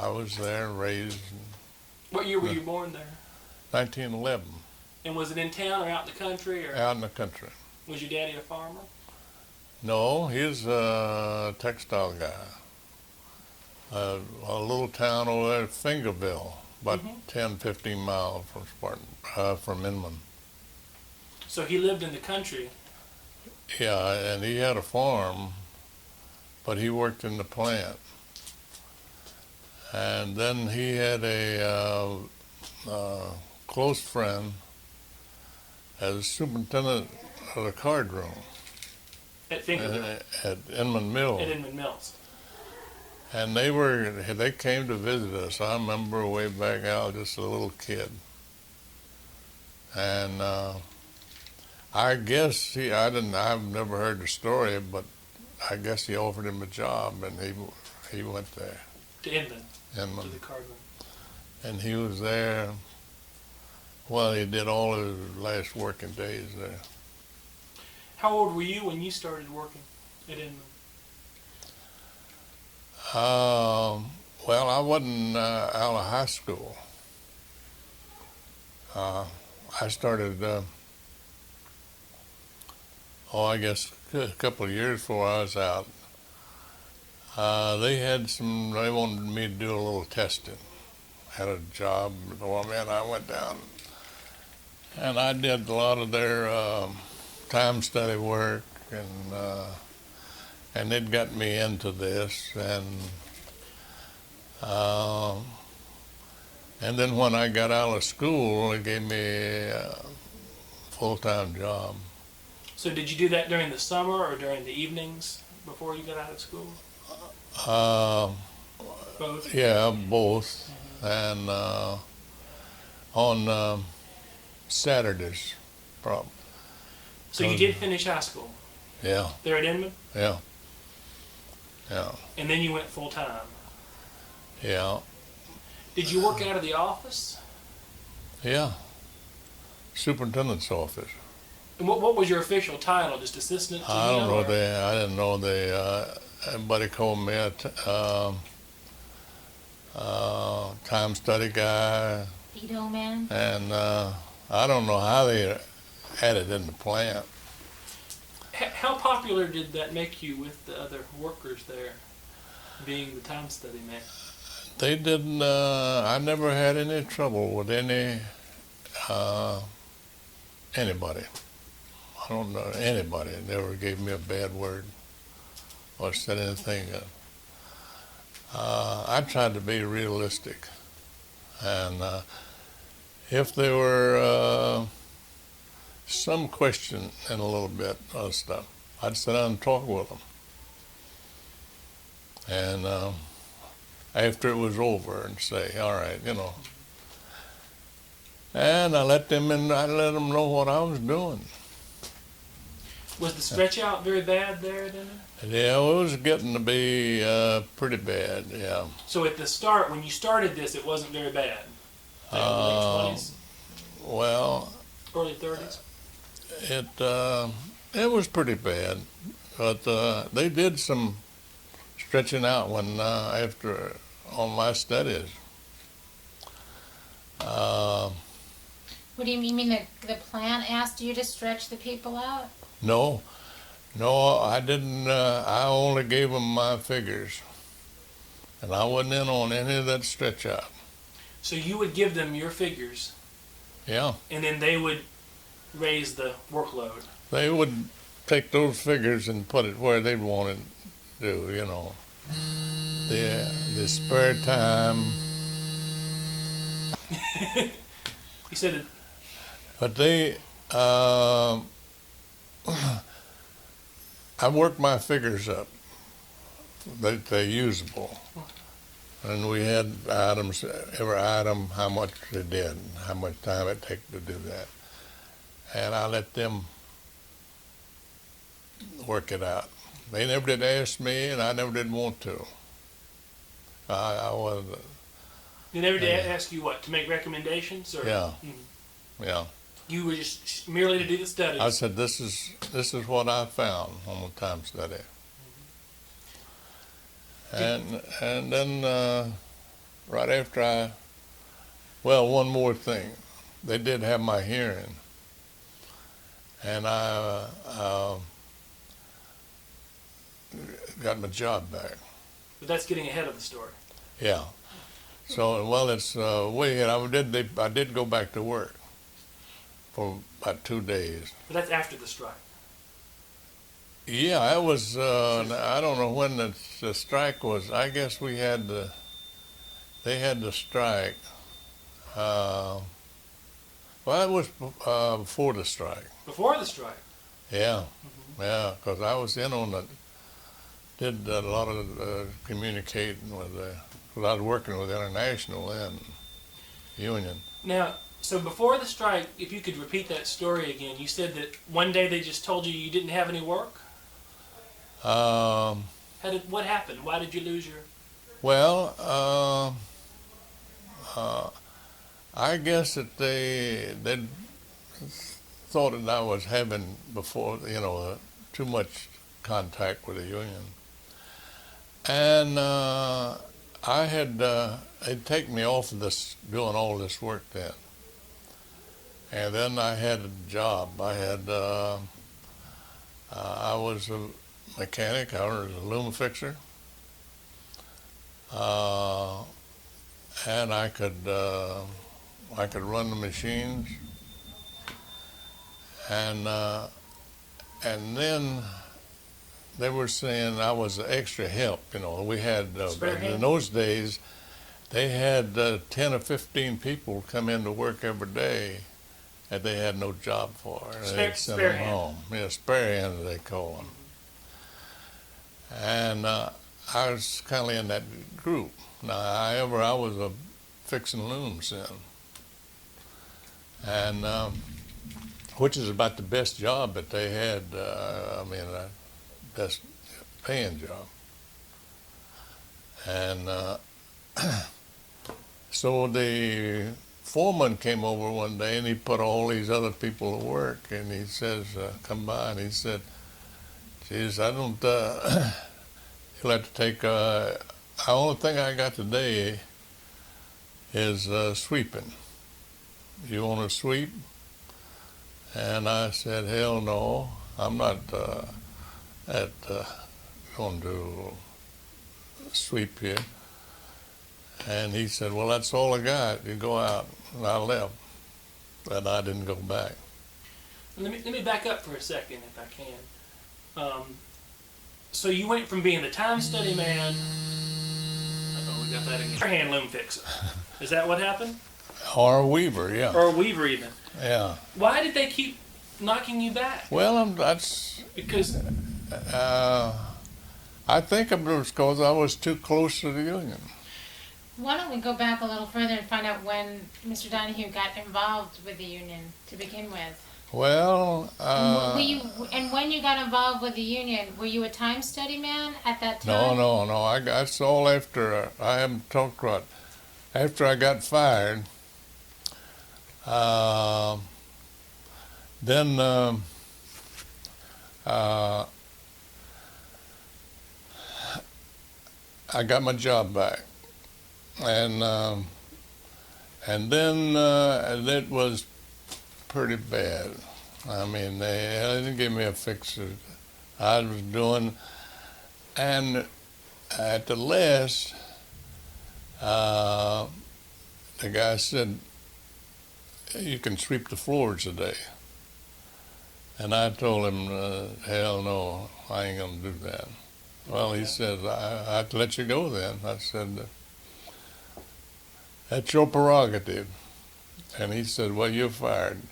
I was there, raised in What year were you born there? 1911, And was it in town or out in the country? Or out in the country. was your daddy a farmer? No, he's a textile guy. A little town over there, Fingerville, about 10, 15 miles from Spartan, from Inman. So he lived in the country. Yeah, and he had a farm, but he worked in the plant. And then he had a close friend as superintendent of the card room At Fingerville. at Inman Mills. At Inman Mills. And they came to visit us. I remember way back out, just a little kid. And I guess I've never heard the story, but I guess he offered him a job, and he went there. To Inman. To Inman. the card room. And he was there. Well, he did all his last working days there. How old were you when you started working at Inman? Well, I wasn't out of high school. I started, I guess a couple of years before I was out. They wanted me to do a little testing. Had a job for me, and I went down and I did a lot of their time study work, and it got me into this, and then when I got out of school, it gave me a full-time job. So did you do that during the summer or during the evenings before you got out of school? Both? Yeah, both. And on Saturdays, probably. So you did finish high school Yeah, there at Inman? yeah, yeah, And then you went full time. yeah, Did you work out of the office? yeah. Superintendent's office. And what was your official title? Just assistant? Do I you don't know. or- I didn't know everybody called me a time study guy, Veto man. and I don't know how they had it in the plant. How popular did that make you with the other workers there, being the time study man? They didn't. I never had any trouble with anybody. I don't know anybody. Never gave me a bad word or said anything. I tried to be realistic, and if there were some question in a little bit of stuff, I'd sit down and talk with them. And after it was over, and say, "All right, and I let them in. I let them know what I was doing. Was the stretch out very bad there at Inman? Yeah, it was getting to be pretty bad. Yeah. So at the start, when you started this, it wasn't very bad. Like late 20s, Well, early 30s? it was pretty bad, but they did some stretching out when after on my studies. What do you mean? The plant asked you to stretch the people out? No, I didn't. I only gave them my figures, and I wasn't in on any of that stretch out. So you would give them your figures, Yeah, and then they would raise the workload. they would take those figures and put it where they wanted to do. The spare time. You said it, But I worked my figures up. They're usable. And we had items, every item, how much they did, how much time it took to do that. And I let them work it out. They never did ask me, and I never did want to. I was, they never did ask you what, to make recommendations? Or? yeah, Mhm. yeah. You were just merely to do the studies. I said, this is what I found on the time study. And then right after well, one more thing. They did have my hearing, and I got my job back. But that's getting ahead of the story. Yeah. So, well, it's way ahead. I did go back to work for about 2 days. But that's after the strike. Yeah, it was, I don't know when the strike was. I guess they had the strike. Well, it was before the strike. Before the strike. Yeah, yeah, because I was in on did a lot of communicating with because I was working with International and Union. Now, so before the strike, if you could repeat that story again, you said that one day they just told you didn't have any work? What happened? Why did you lose your... Well, I guess that they thought that I was having too much contact with the union, and they'd taken me off of this doing all this work then, and then I had a job. I was a mechanic. I was a loom fixer, and I could run the machines, and then they were saying I was extra help. We had in those days they had 10 or 15 people come in to work every day that they had no job for. They'd send them home. Yeah, spare hands they call them. And I was kind of in that group. Now, however, I was fixing looms then, and which is about the best job that they had. Best paying job. And so the foreman came over one day, and he put all these other people to work, and he says, come by, and he said, geez, I don't, you'll have to take, the only thing I got today is sweeping. You want to sweep? And I said, hell no, I'm not going to sweep here. And he said, well, that's all I got. You go out. And I left. And I didn't go back. Let me back up for a second, if I can. So you went from being the time study man, we got that again, hand loom fixer. Is that what happened? Or a weaver, yeah. Or a weaver even. Yeah. Why did they keep knocking you back? Well, that's... Because... I think it was because I was too close to the union. Why don't we go back a little further and find out when Mr. Donahue got involved with the union to begin with? Well, and when you got involved with the union, were you a time study man at that time? No. That's all after, I haven't talked about, after I got fired, then I got my job back, and then it was pretty bad. I mean, they didn't give me a fixer. I was doing, and at the last, the guy said, you can sweep the floors today. And I told him, hell no, I ain't gonna do that. Well, he said, I have to let you go then. I said, that's your prerogative. And he said, well, you're fired.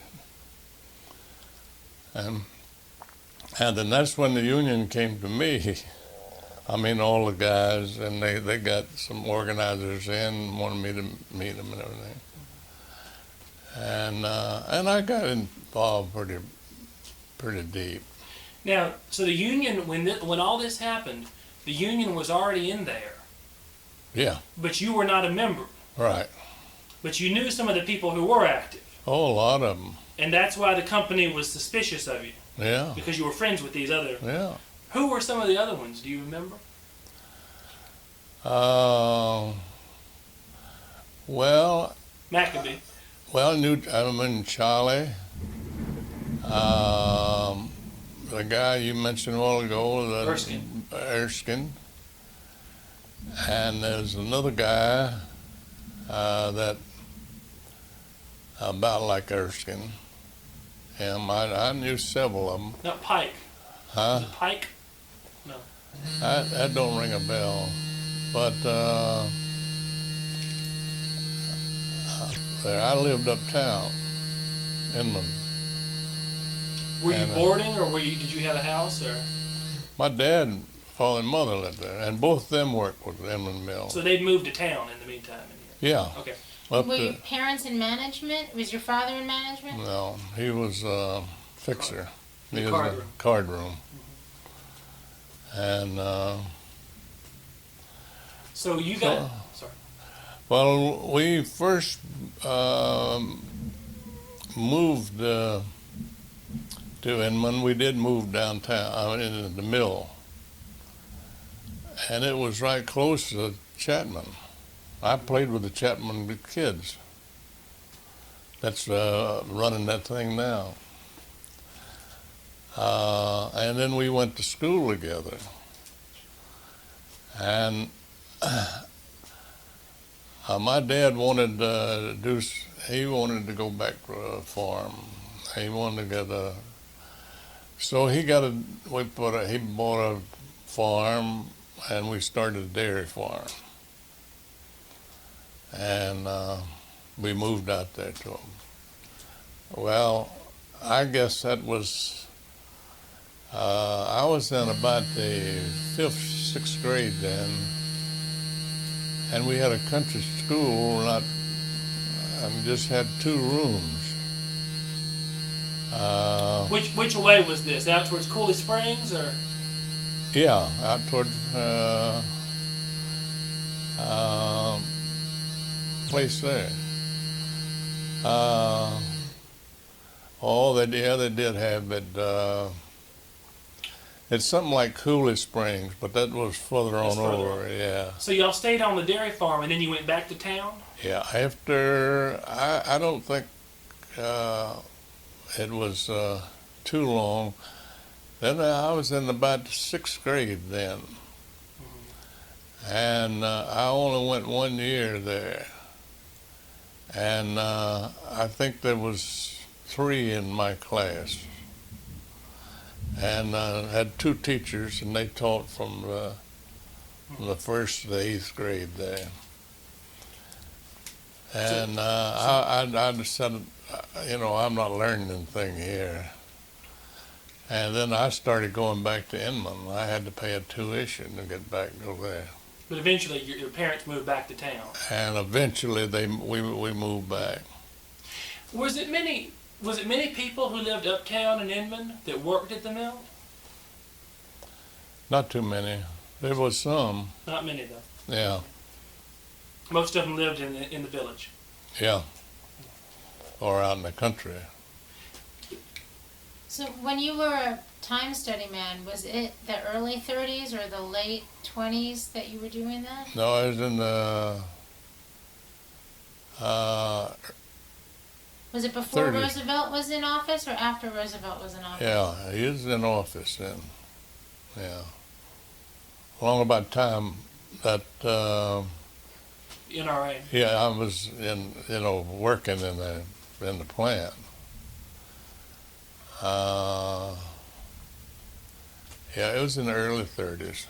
And then that's when the union came to me. I mean, all the guys, and they got some organizers in, wanted me to meet them and everything. And I got involved pretty deep. Now, so the union, when all this happened, the union was already in there. Yeah. But you were not a member. Right. But you knew some of the people who were active. Oh, a lot of them. And that's why the company was suspicious of you. Yeah. Because you were friends with these other. Yeah. Who were some of the other ones? Do you remember? Well, Maccabee. I mean Charlie. The guy you mentioned a while ago, Erskine. And there's another guy that about like Erskine. Him, I knew several of them. Not Pike. Huh? Is it Pike? No. That don't ring a bell. But I lived uptown, Inland. Were you And, boarding, or did you have a house, or? My dad, father, and mother lived there, and both of them worked with the Inland Mill. So they'd moved to town in the meantime. Yeah. Okay. Up Were to, your parents in management? Was your father in management? no, he was a fixer. He was Card a room. card room. And So you got. Sorry. well, we first moved to Inman. We did move downtown, into the mill, and it was right close to Chapman. I played with the Chapman kids. That's running that thing now. And then we went to school together. And my dad wanted he wanted to go back to a farm. He wanted to get so he bought a farm, and we started a dairy farm. And we moved out there to him. Well, I guess that was, I was in about the 5th, 6th grade then, and we had a country school, and just had 2 rooms. Which way was this? Out towards Cooley Springs, or? Yeah, out toward place there. They did have it. It's something like Cooley Springs, but that was further That's on further over. Yeah, So y'all stayed on the dairy farm, and then you went back to town. yeah. After I don't think it was too long. Then I was in about the 6th grade then, and I only went 1 year there. And I think there was 3 in my class, and had 2 teachers, and they taught from the 1st to the 8th grade there. And I decided, I'm not learning anything here. And then I started going back to Inman. I had to pay a tuition to get back to there. But eventually, your parents moved back to town. And eventually, we moved back. Was it many people who lived uptown in Inman that worked at the mill? Not too many. There was some. Not many, though. Yeah, Most of them lived in the village. yeah. Or out in the country. So when you were a time study man, was it the early 30s or the late 20s that you were doing that? No, I was in the Was it before 30s. Roosevelt was in office or after Roosevelt was in office? Yeah, he was in office then. Yeah. Along about time that NRA. yeah, I was working in the plant. Yeah, it was in the early 30s.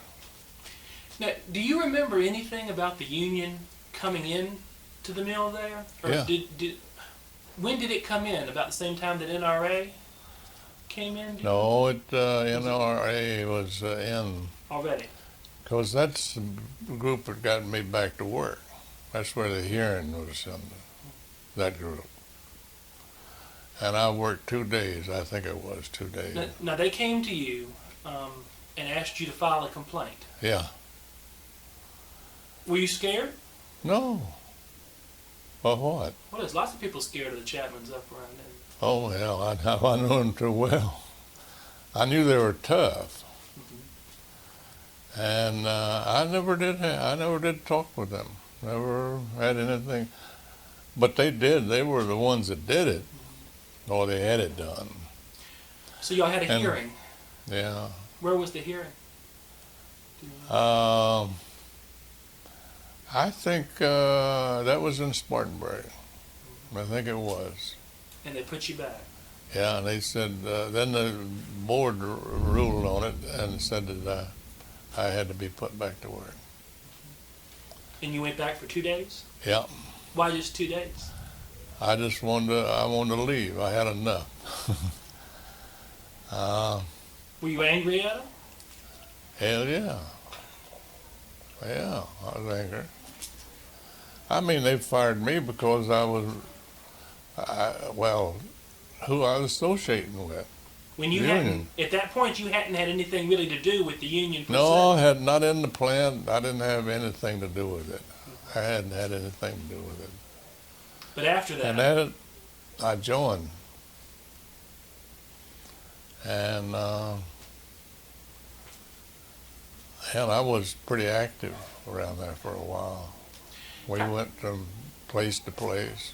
Now, do you remember anything about the union coming in to the mill there? Or Yeah. When did it come in? About the same time that NRA came in? No, NRA was in, Already. because that's the group that got me back to work. That's where the hearing was in that group. And I worked 2 days, I think it was 2 days. Now they came to you and asked you to file a complaint. Yeah. Were you scared? No. Well, what? Well, there's lots of people scared of the Chapmans up around there. Oh, hell, I knew them too well. I knew they were tough. And I never did talk with them. Never had anything. But they did. They were the ones that did it, or they had it done. So y'all had a And- hearing. Yeah. Where was the hearing? I think that was in Spartanburg. I think it was. And they put you back. Yeah, and they said, then the board ruled on it and said that I had to be put back to work. And you went back for 2 days? Yeah, Why just 2 days? I wanted to leave. I had enough. Were you angry at them? Hell yeah. Yeah, I was angry. I mean, they fired me because who I was associating with. When you Union. hadn't, at that point, you hadn't had anything really to do with the union per No, I se. had not in the plant. I didn't have anything to do with it. I hadn't had anything to do with it. But after that, And then I joined. And hell, I was pretty active around there for a while. We went from place to place.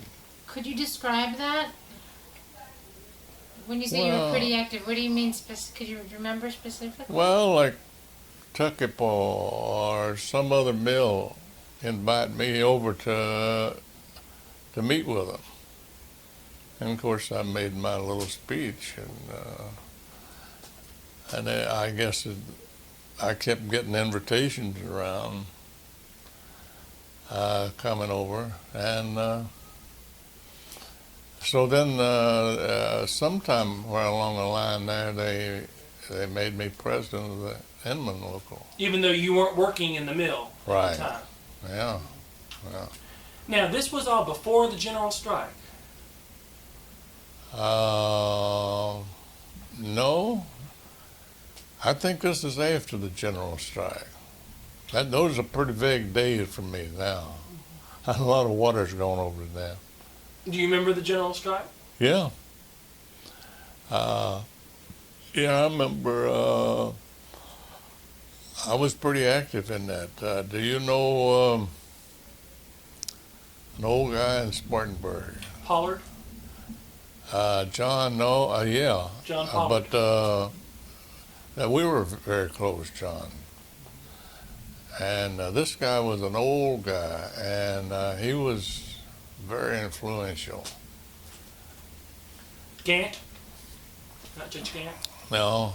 Could you describe that? When you say you were Well- pretty active, what do you mean? Could you remember specifically? Well, like Tuckapaw or some other mill invite me over to meet with them. And of course, I made my little speech, and then I guess I kept getting invitations around coming over, and so then sometime where along the line there, they made me president of the Inman local. even though you weren't working in the mill at Right. the time. Yeah. Now, this was all before the general strike. No, I think this is after the general strike. Those are pretty vague days for me now. A lot of water's gone over there. Do you remember the general strike? Yeah. Yeah, I remember I was pretty active in that. Do you know an old guy in Spartanburg? Pollard? John, no, yeah. John Pollard. But we were very close, John. And this guy was an old guy, and he was very influential. Gant? Not Judge Gant? No,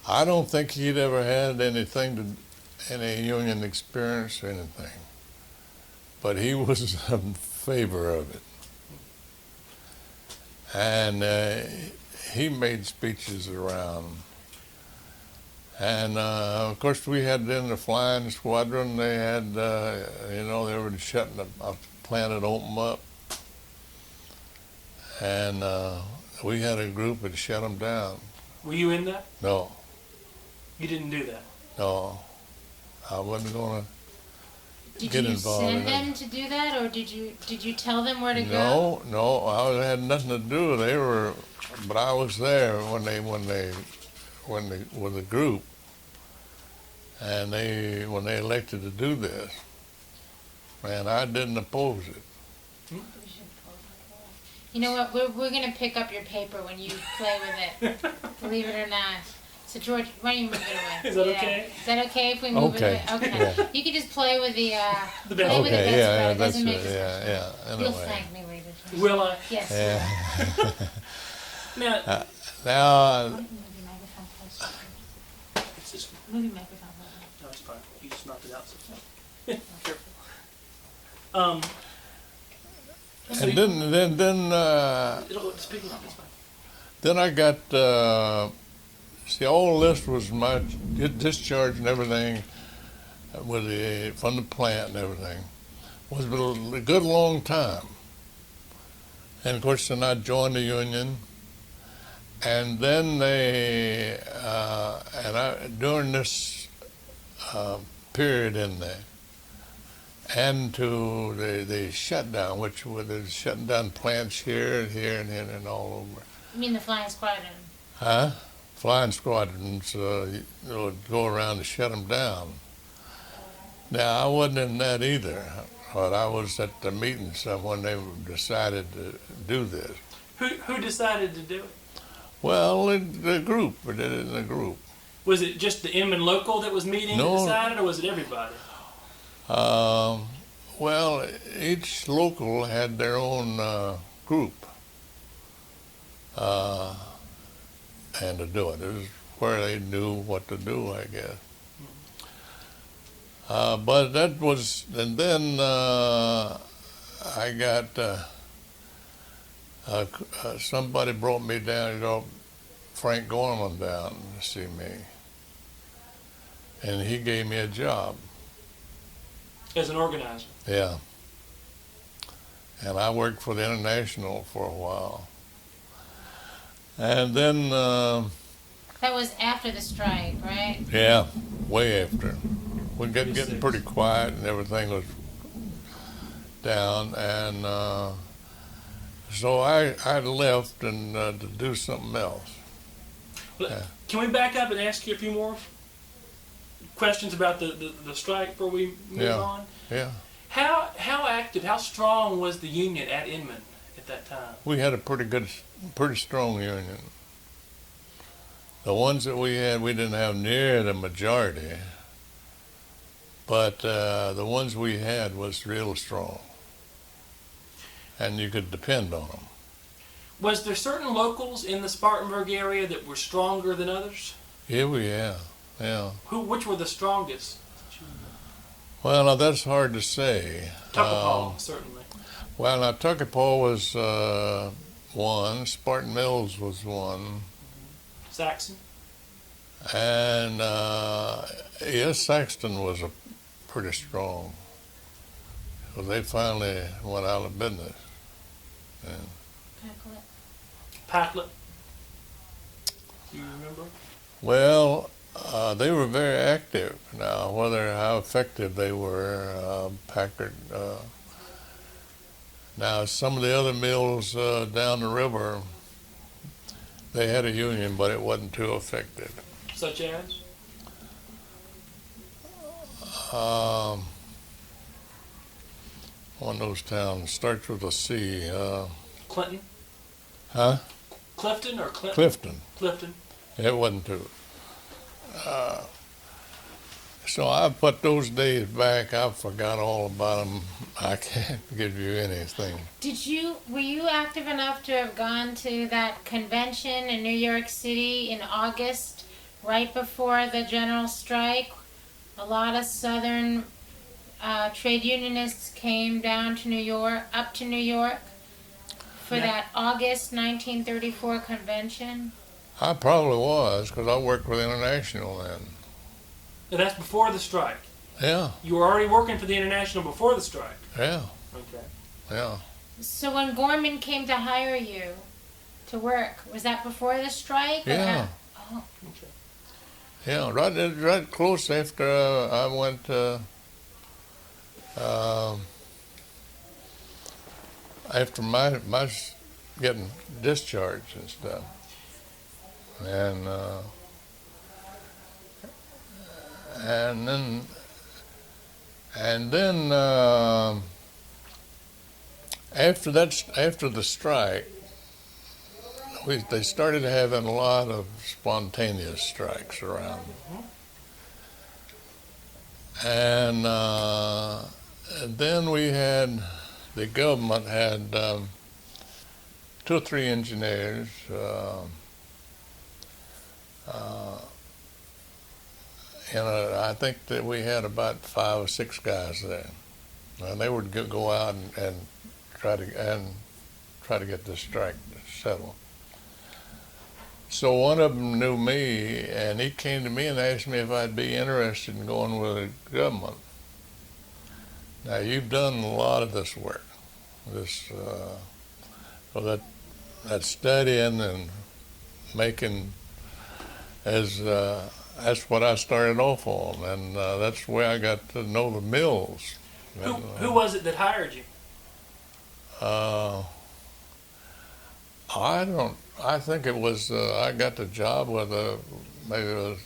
I don't think he'd ever had any union experience or anything, but he was in favor of it. And he made speeches around. And of course, we had in the flying squadron, they had, they were shutting a plant to open up. And we had a group that shut them down. Were you in that? No, You didn't do that. no, I wasn't going to. Did get you involved send in it. them to do that, or did you tell them where to go? No, I had nothing to do with it. They were, but I was there when with the group, and when they elected to do this, and I didn't oppose it. You know what? We're gonna pick up your paper when you play with it. Believe it or not. So George, why don't you move it away? Is that okay? Is that okay if we move Okay. it away? Okay. Yeah. You can just play with the The play best. with the Okay, best yeah, friend. It that's doesn't make it. us Yeah. You'll Anyway, thank me later. Will I? Yes. yeah. Now, Now, Move your microphone closer. it's just, Move your microphone closer. no, it's fine. You just knocked it out. So. Careful. So and then just pick it up. It's fine. then I got see, all this was my discharge and everything from the plant and everything was a good long time. And of course, then I joined the union, and then during this period in there, and to the shutdown, which was shutting down plants here and here and here and all over. You mean the flying squadron? Huh? Flying squadrons would go around to shut them down. Now, I wasn't in that either, but I was at the meeting when they decided to do this. Who decided to do it? Well, the group, we did it in a group. Was it just the Inman local that was meeting No. and decided, or was it everybody? Well, each local had their own group, and to do it. It was where they knew what to do, I guess. But that was, and then I got somebody brought me down, Frank Gorman down to see me, and he gave me a job. As an organizer. Yeah. And I worked for the International for a while. And then, That was after the strike, right? yeah, way after. We got getting 36. pretty quiet and everything was down. And so I left and to do something else. Well, Yeah. Can we back up and ask you a few more questions about the strike before we move Yeah. on? Yeah. How active, how strong was the union at Inman at that time? We had a pretty strong union. The ones that we had, we didn't have near the majority, but the ones we had was real strong, and you could depend on them. Was there certain locals in the Spartanburg area that were stronger than others? Yeah. Which were the strongest? Well, now that's hard to say. Tuckapaw, certainly. Well, now Tuckapaw was one, Spartan Mills was one, Saxon? and yes, Saxton was pretty strong. So they finally went out of business. And Packlet? Do you remember? well, they were very active. Now, how effective they were, Packard. Now, some of the other mills down the river, they had a union, but it wasn't too effective. Such as? One of those towns starts with a C. Clinton? Huh? Clifton or Clinton? Clifton. Clifton. It wasn't too. So I put those days back. I forgot all about them. I can't give you anything. Were you active enough to have gone to that convention in New York City in August, right before the general strike? A lot of Southern trade unionists came down to New York, up to New York, for that August 1934 convention. I probably was, because I worked with International then. And that's before the strike. Yeah, You were already working for the International before the strike. yeah, Okay. yeah. So when Gorman came to hire you to work, was that before the strike? or Yeah. af- Oh, Okay. Yeah, right close after I went after my getting discharged and stuff, and then after the strike, they started having a lot of spontaneous strikes around. And then the government had 2 or 3 engineers, I think that we had about 5 or 6 guys there. And they would go out and try to get this strike settled. So one of them knew me, and he came to me and asked me if I'd be interested in going with the government. Now, you've done a lot of this work, that studying and making, that's what I started off on, and that's where I got to know the mills. Who was it that hired you? I think it was, I got the job with maybe it was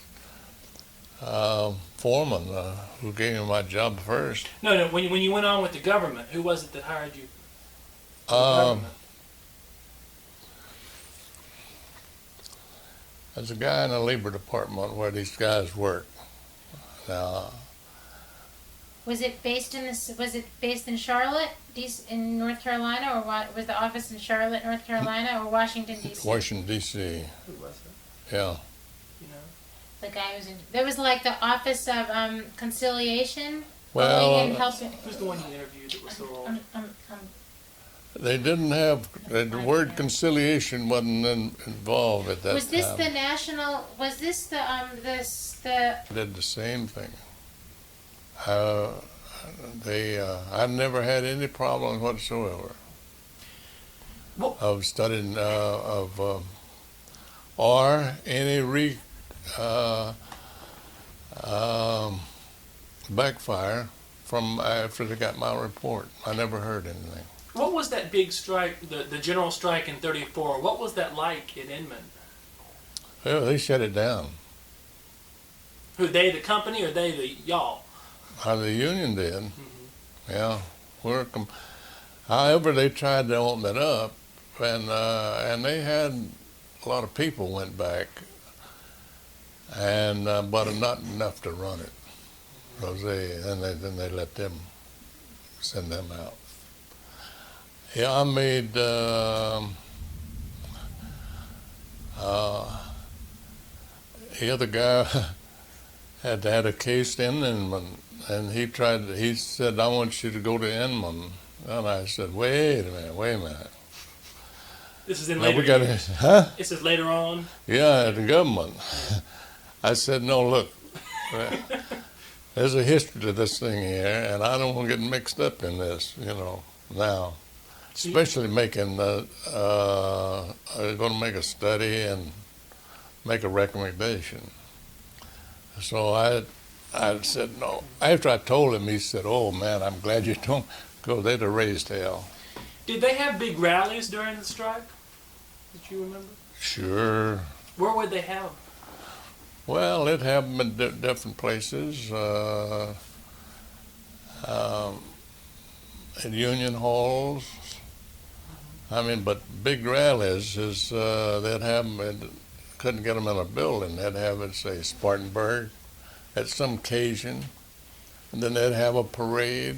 foreman who gave me my job first. No. When you went on with the government, who was it that hired you? For the Um, government? there's a guy in the labor department where these guys work. Now, Was it based in Charlotte, in North Carolina, or what? Was the office in Charlotte, North Carolina, or Washington D.C.? Washington D.C. Who was it? Yeah. You know. The guy was in. There was like the Office of Conciliation. Well, and helping. Who's the one you interviewed that was so old? they didn't have the word conciliation wasn't involved at that Was this time. the national? Was this the? Did the same thing. I've never had any problems whatsoever Well- of studying or any backfire from after they got my report. I never heard anything. What was that big strike, the general strike in '34? What was that like in Inman? Well, they shut it down. Who, they, the company, or they, the y'all? The union did. Yeah. However, they tried to open it up, and they had a lot of people went back, and but not enough to run it. Because then they let them send them out. Yeah, I made the other guy had a case in Inman, and he said, I want you to go to Inman. And I said, wait a minute. This is in Now later we got years. This is later on. Yeah, the government. I said, no, look, there's a history to this thing here, and I don't want to get mixed up in this, now. Especially making, going to make a study and make a recommendation. So I said no. After I told him, he said, oh man, I'm glad you don't go. They'd have raised hell. Did they have big rallies during the strike that you remember? Sure. Where would they have? Well, it happened in different places. In union halls. I mean, but big rallies is they'd have them. Couldn't get them in a building. They'd have it, say, Spartanburg, at some occasion, and then they'd have a parade.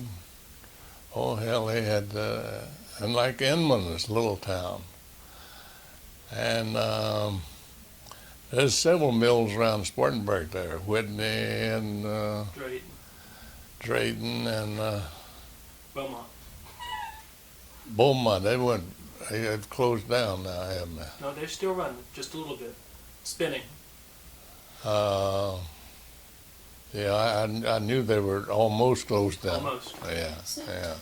Oh hell, they had, and like Inman, this little town, and there's several mills around Spartanburg there, Whitney and Drayton and Beaumont. Beaumont. They've closed down now, haven't they? No, they're still running, just a little bit, spinning. Yeah, I knew they were almost closed down. Almost. Yeah, yeah.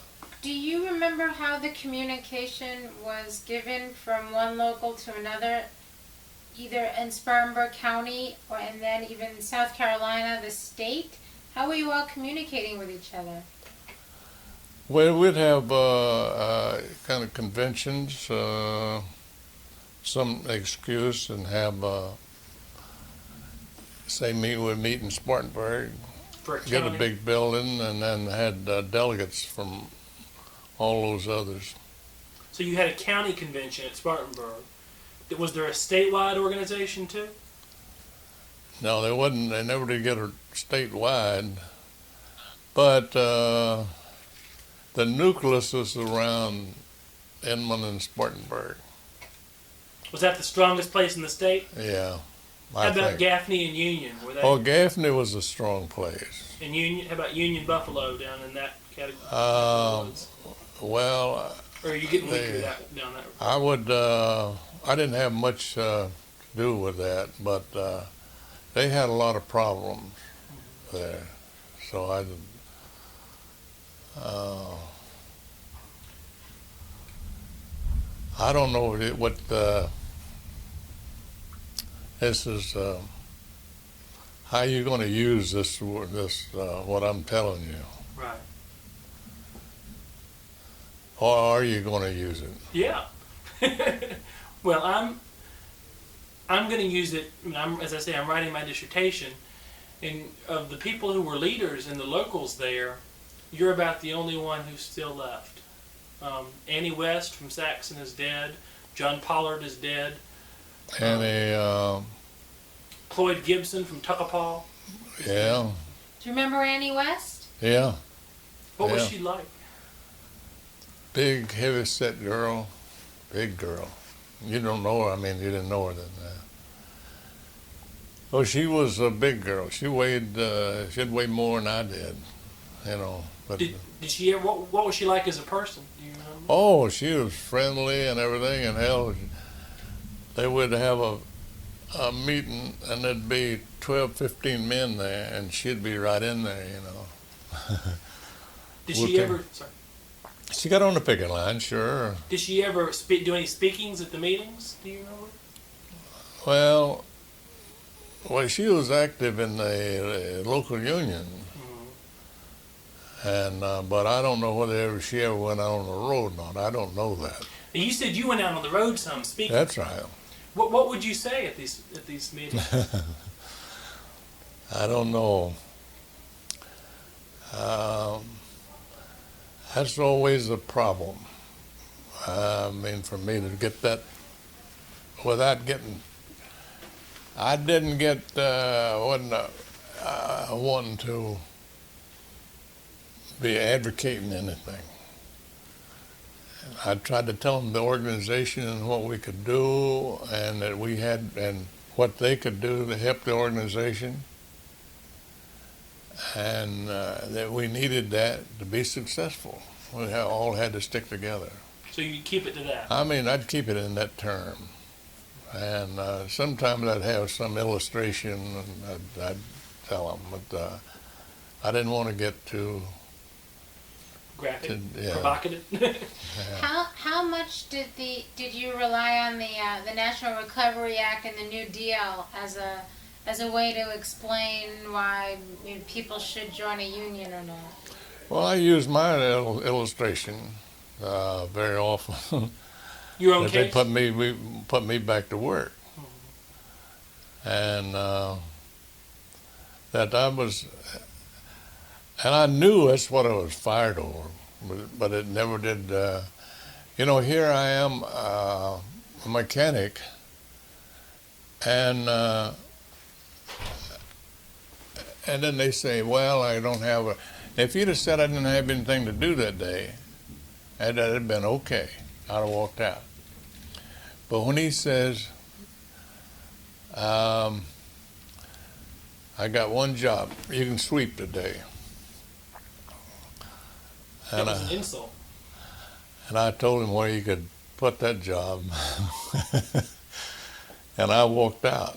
Do you remember how the communication was given from one local to another, either in Spartanburg County and then even South Carolina, the state? How were you all communicating with each other? Well, we'd have kind of conventions, some excuse, and have we'd meet in Spartanburg, For a get a county. big building, and then had delegates from all those others. So you had a county convention at Spartanburg. Was there a statewide organization too? No, there wasn't. They never did get a statewide, but the nucleus was around Inman and Spartanburg. Was that the strongest place in the state? Yeah, How I about think. Gaffney and Union? Were they Oh, Gaffney was a strong place. and Union? How about Union Buffalo down in that category? Well, or are you getting weaker they- down that? I would. I didn't have much to do with that, but they had a lot of problems there, so I didn't. I don't know what this is. How you going to use this? What I'm telling you, Right. or are you going to use it? Yeah. Well, I'm going to use it. As I say, I'm writing my dissertation, And of the people who were leaders and the locals there, you're about the only one who's still left. Annie West from Saxon is dead. John Pollard is dead. And a, Cloyd Gibson from Tuckapaw. yeah, Do you remember Annie West? yeah, What was Yeah. she like? big, heavy-set girl, big girl. You don't know her. I mean, you didn't know her then. Oh, she was a big girl. She'd weigh more than I did, you know. But Did she ever? What was she like as a person? Do you remember? oh, she was friendly and everything. And hell, they would have a meeting, and there'd be 12, 15 men there, and she'd be right in there, you know. Did We'll she take- ever? Sorry. She got on the picket line, sure. Did she ever do any speakings at the meetings? Do you remember? Well, she was active in the local union, and but I don't know whether she ever went out on the road or not. I don't know that. And you said you went out on the road some speaking. That's right. What would you say at these meetings? I don't know. That's always a problem. I mean, for me to get that without getting, I didn't get, wasn't wanting to be advocating anything. I tried to tell them the organization and what we could do, and that we had, and what they could do to help the organization, and that we needed that to be successful. We all had to stick together. So you keep it to that. I mean, I'd keep it in that term. And sometimes I'd have some illustration, and I'd tell them, but I didn't want to get too Graphic, yeah. provocative. How much did you rely on the National Recovery Act and the New Deal as a way to explain why people should join a union or not? Well, I use my illustration very often. Your own that they case. put me back to work, and that I was, and I knew that's what I was fired over, but it never did. You know, here I am, a mechanic, and then they say, well, I don't have a. If you'd have said I didn't have anything to do that day, that'd have been okay. I'd have walked out. But when he says, I got one job, you can sweep today. That And was an insult. I told him where he could put that job. And I walked out.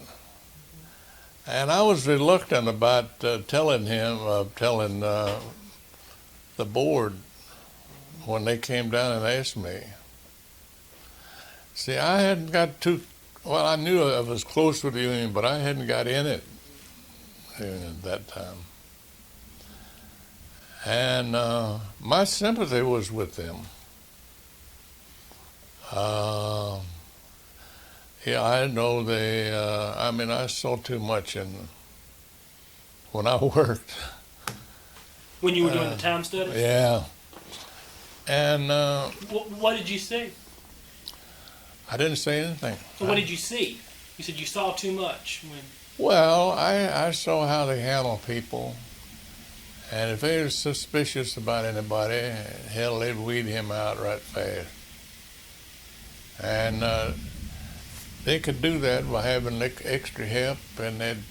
And I was reluctant about telling the board when they came down and asked me. See, I hadn't got well, I knew I was close with the union, but I hadn't got in it at that time. And my sympathy was with them. Yeah, I know I mean, I saw too much when I worked. When you were doing the time study? Yeah. And What did you see? I didn't say anything. So what did you see? You said you saw too much. Well, I saw how they handle people. And if they were suspicious about anybody, hell, they'd weed him out right fast. And they could do that by having extra help, and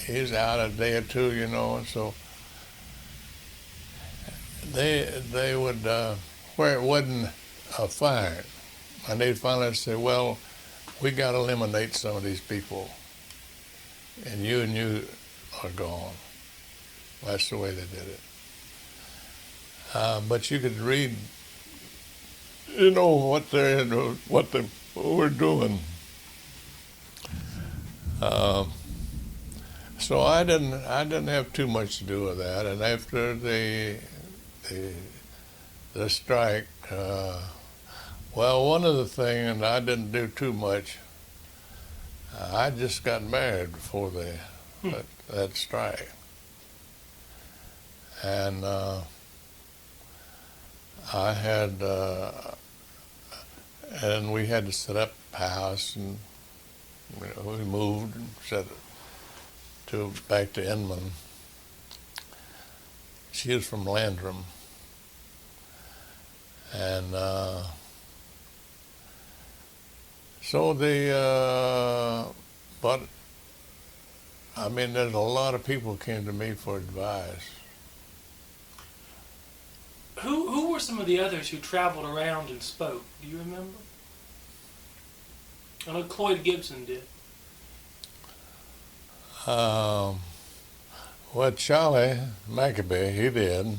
he's out a day or two, you know, and so they would, where it wasn't a fire, and they'd finally say, well, we got to eliminate some of these people, and you are gone. That's the way they did it. But you could read, you know, what they were doing. So I didn't have too much to do with that. And after the strike, well, one of the things, and I didn't do too much. I just got married before that strike. And I had, and we had to set up a house, and we moved and set it back to Inman. She is from Landrum, and so but I mean, there's a lot of people came to me for advice. Who were some of the others who traveled around and spoke? Do you remember? I know Cloyd Gibson did. Well, Charlie Maccabee, he did.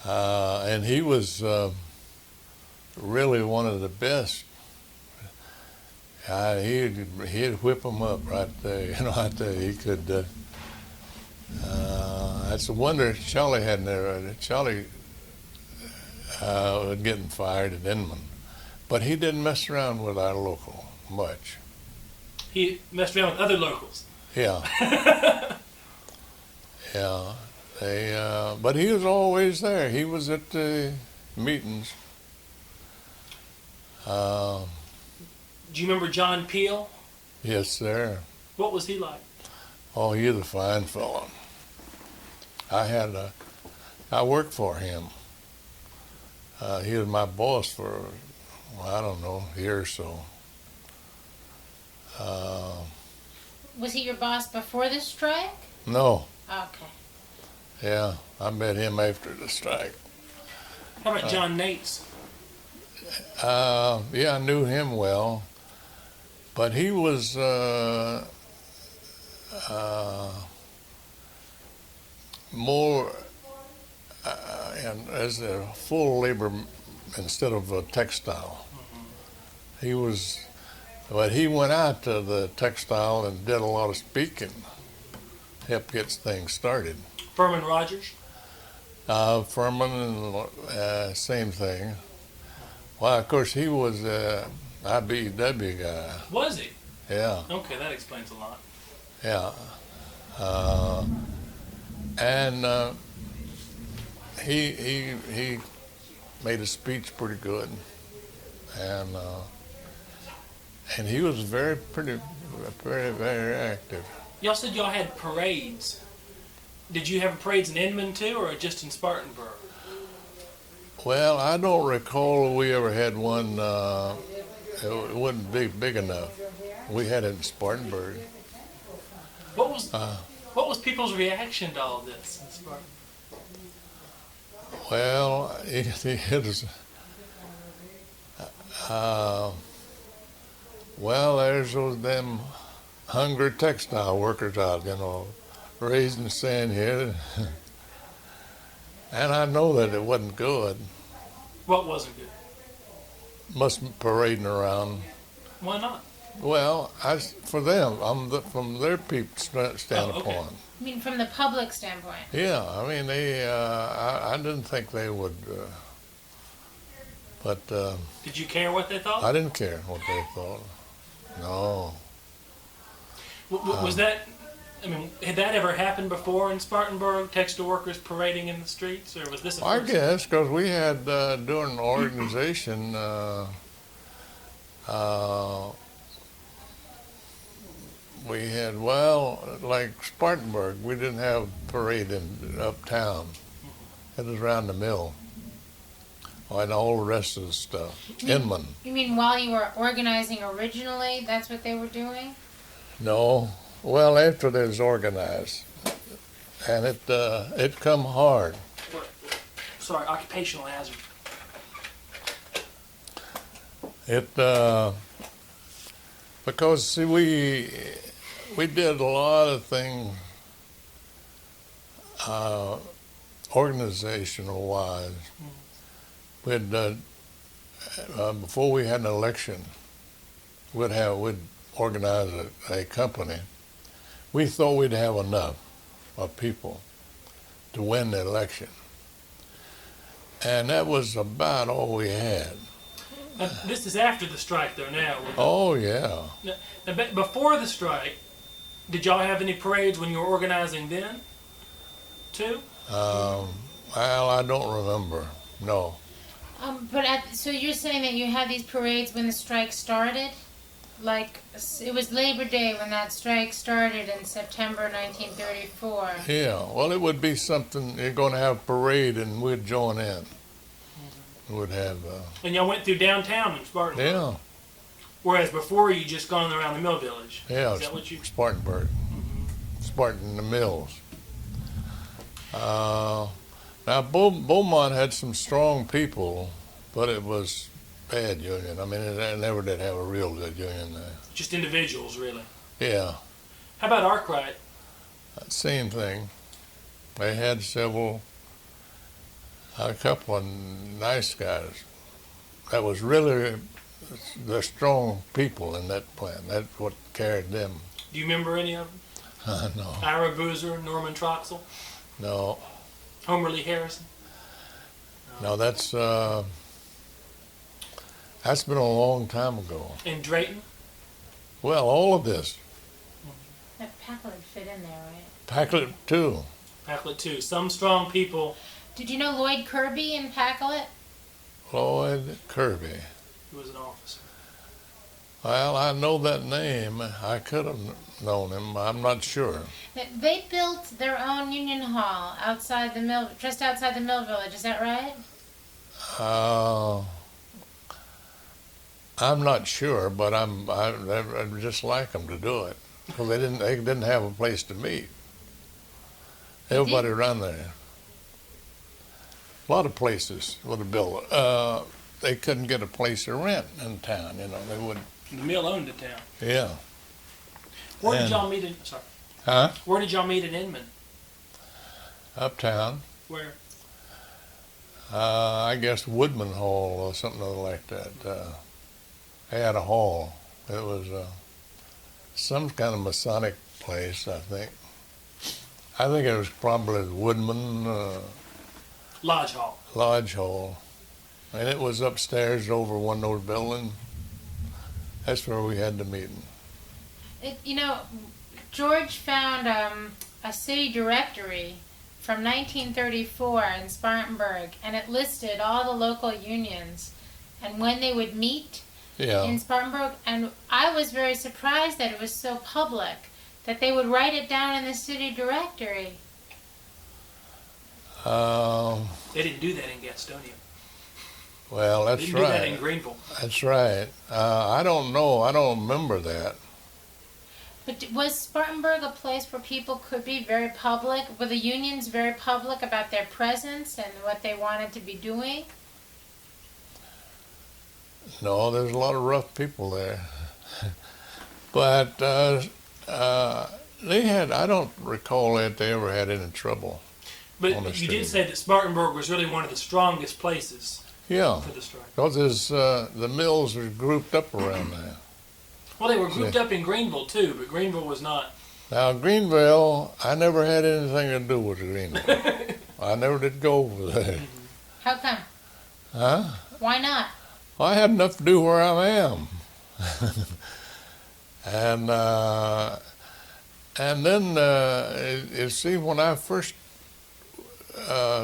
And he was really one of the best. He'd whip them up right there, right there. He could. It's a wonder Charlie hadn't there. Charlie was getting fired at Inman, but he didn't mess around with our local much. He messed around with other locals. Yeah. Yeah. But he was always there. He was at the meetings. Do you remember John Peel? Yes, sir. What was he like? Oh, he was a fine fellow. I worked for him. He was my boss for, I don't know, a year or so. Was he your boss before the strike? No. Okay. Yeah, I met him after the strike. How about John Nates? Yeah, I knew him well, but he was more and as a full labor instead of a textile. He was, but he went out to the textile and did a lot of speaking, helped get things started. Furman Rogers? Furman, same thing. Well, of course, he was IBEW guy. Was he? Yeah, Okay, that explains a lot. yeah. And he made a speech pretty good, and he was very very active. Y'all said y'all had parades. Did you have parades in Inman too, or just in Spartanburg? Well, I don't recall we ever had one. It wasn't big enough. We had it in Spartanburg. What was people's reaction to all this in Spartanburg? Well, it was. Well, there's those them hungry textile workers out, raising sand here, and I know that it wasn't good. What wasn't good? Must parading around. Why not? Well, for them, from their standpoint. okay. I mean, from the public standpoint. Yeah, I mean they. I didn't think they would, but Did you care what they thought? I didn't care what they thought. No. Was that? I mean, had that ever happened before in Spartanburg? Textile workers parading in the streets, or was this? I guess because we had during the organization. We had, like Spartanburg, we didn't have parade in uptown. It was around the mill. And all the rest of the stuff. Inman. You mean while you were organizing originally, that's what they were doing? No. Well, after they was organized. And it come hard. Sorry, occupational hazard. Because see, we did a lot of things organizational wise. We'd before we had an election, we'd organize a company. We thought we'd have enough of people to win the election, and that was about all we had. This is after the strike, though. Now. Oh yeah. Now, before the strike, Did y'all have any parades when you were organizing then, too? Well, I don't remember. No. So you're saying that you had these parades when the strike started? Like, it was Labor Day when that strike started in September 1934. Yeah. Well, it would be something. You're going to have a parade, and we'd join in. We'd have. And y'all went through downtown in Spartanburg. Yeah. Whereas before you just gone around the Mill Village. Yeah. Is that what you? Spartanburg. Spartan the Mills. Now, Beaumont had some strong people, but it was bad union. I mean, it never did have a real good union there. Just individuals, really. Yeah, How about Arkwright? same thing. They had a couple of nice guys. That was really the strong people in that plant. That's what carried them. Do you remember any of them? No, Ira Boozer, Norman Troxel, no, Homer Lee Harrison? no. That's been a long time ago. And Drayton? Well, all of this. That Packard fit in there, right? Packlet too. Packlet, too. Some strong people. Did you know Lloyd Kirby in Packlet? Lloyd Kirby. Who was an officer. Well, I know that name. I could have known him. I'm not sure. They built their own union hall outside the mill, just outside the Mill Village. Is that right? I'm not sure, but I'd just like them to do it because they didn't have a place to meet. Everybody around there. A lot of places would have built. They couldn't get a place to rent in town. You know, they would. The mill owned the town. Yeah. Where did And- y'all meet in? Sorry. Huh? Where did y'all meet in Inman? Uptown. Where? I guess Woodman Hall or something like that. They had a hall. It was some kind of Masonic place, I think. I think it was probably the Woodman Lodge Hall. Lodge Hall. And it was upstairs over one of those buildings. That's where we had the meeting. George found a city directory from 1934 in Spartanburg, and it listed all the local unions and when they would meet Yeah. in Spartanburg. And I was very surprised that it was so public that they would write it down in the city directory. They didn't do that in Gastonia. Well, They that's didn't do that in right. Greenville. That's right. I don't know. I don't remember that. But was Spartanburg a place where people could be very public? Were the unions very public about their presence and what they wanted to be doing? No, there's a lot of rough people there. But they had, I don't recall that they ever had any trouble. But On the you street. did say that Spartanburg was really one of the strongest places Yeah, for the strike. because the mills are grouped up around there. Well, they were grouped up in Greenville too, but Greenville was not. Now, Greenville, I never had anything to do with Greenville. I never did go over there. How come? Huh? Why not? I had enough to do where I am. And then it seemed when I first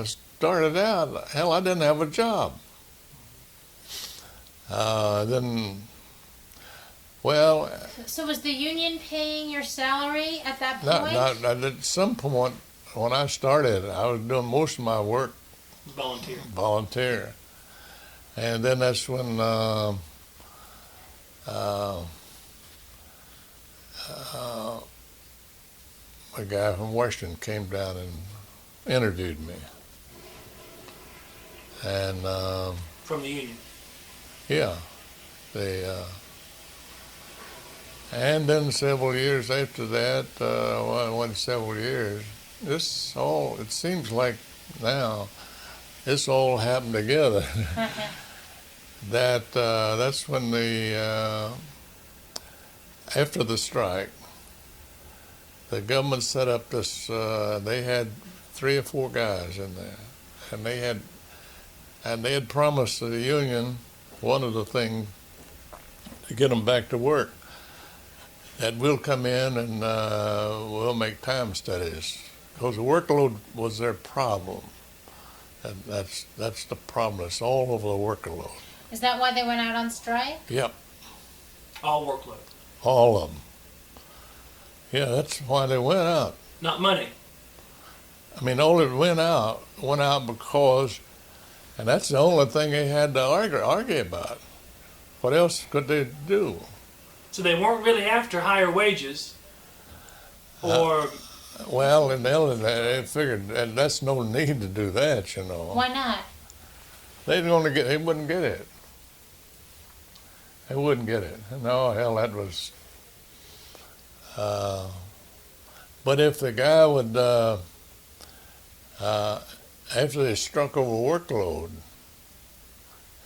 started out, hell, I didn't have a job. Well, So was the union paying your salary at that not, point? at some point when I started, I was doing most of my work volunteer. And then that's when a guy from Washington came down and interviewed me. And From the union. yeah, and then several years after that, well, it wasn't several years, it seems like now, this all happened together. That's when after the strike, the government set up this, they had 3 or 4 guys in there, and they had promised the union one of the things to get them back to work. that we'll come in and we'll make time studies because the workload was their problem. And that's the problem. It's all over the workload. Is that why they went out on strike? Yep, All workload, all of them. Yeah, that's why they went out. not money. I mean, all it went out because, and that's the only thing they had to argue about. What else could they do? So they weren't really after higher wages, or Well, and they figured that that's no need to do that, you know. Why not? They wouldn't get it. They wouldn't get it. No, hell, that was. But if the guy would, after they struck over workload,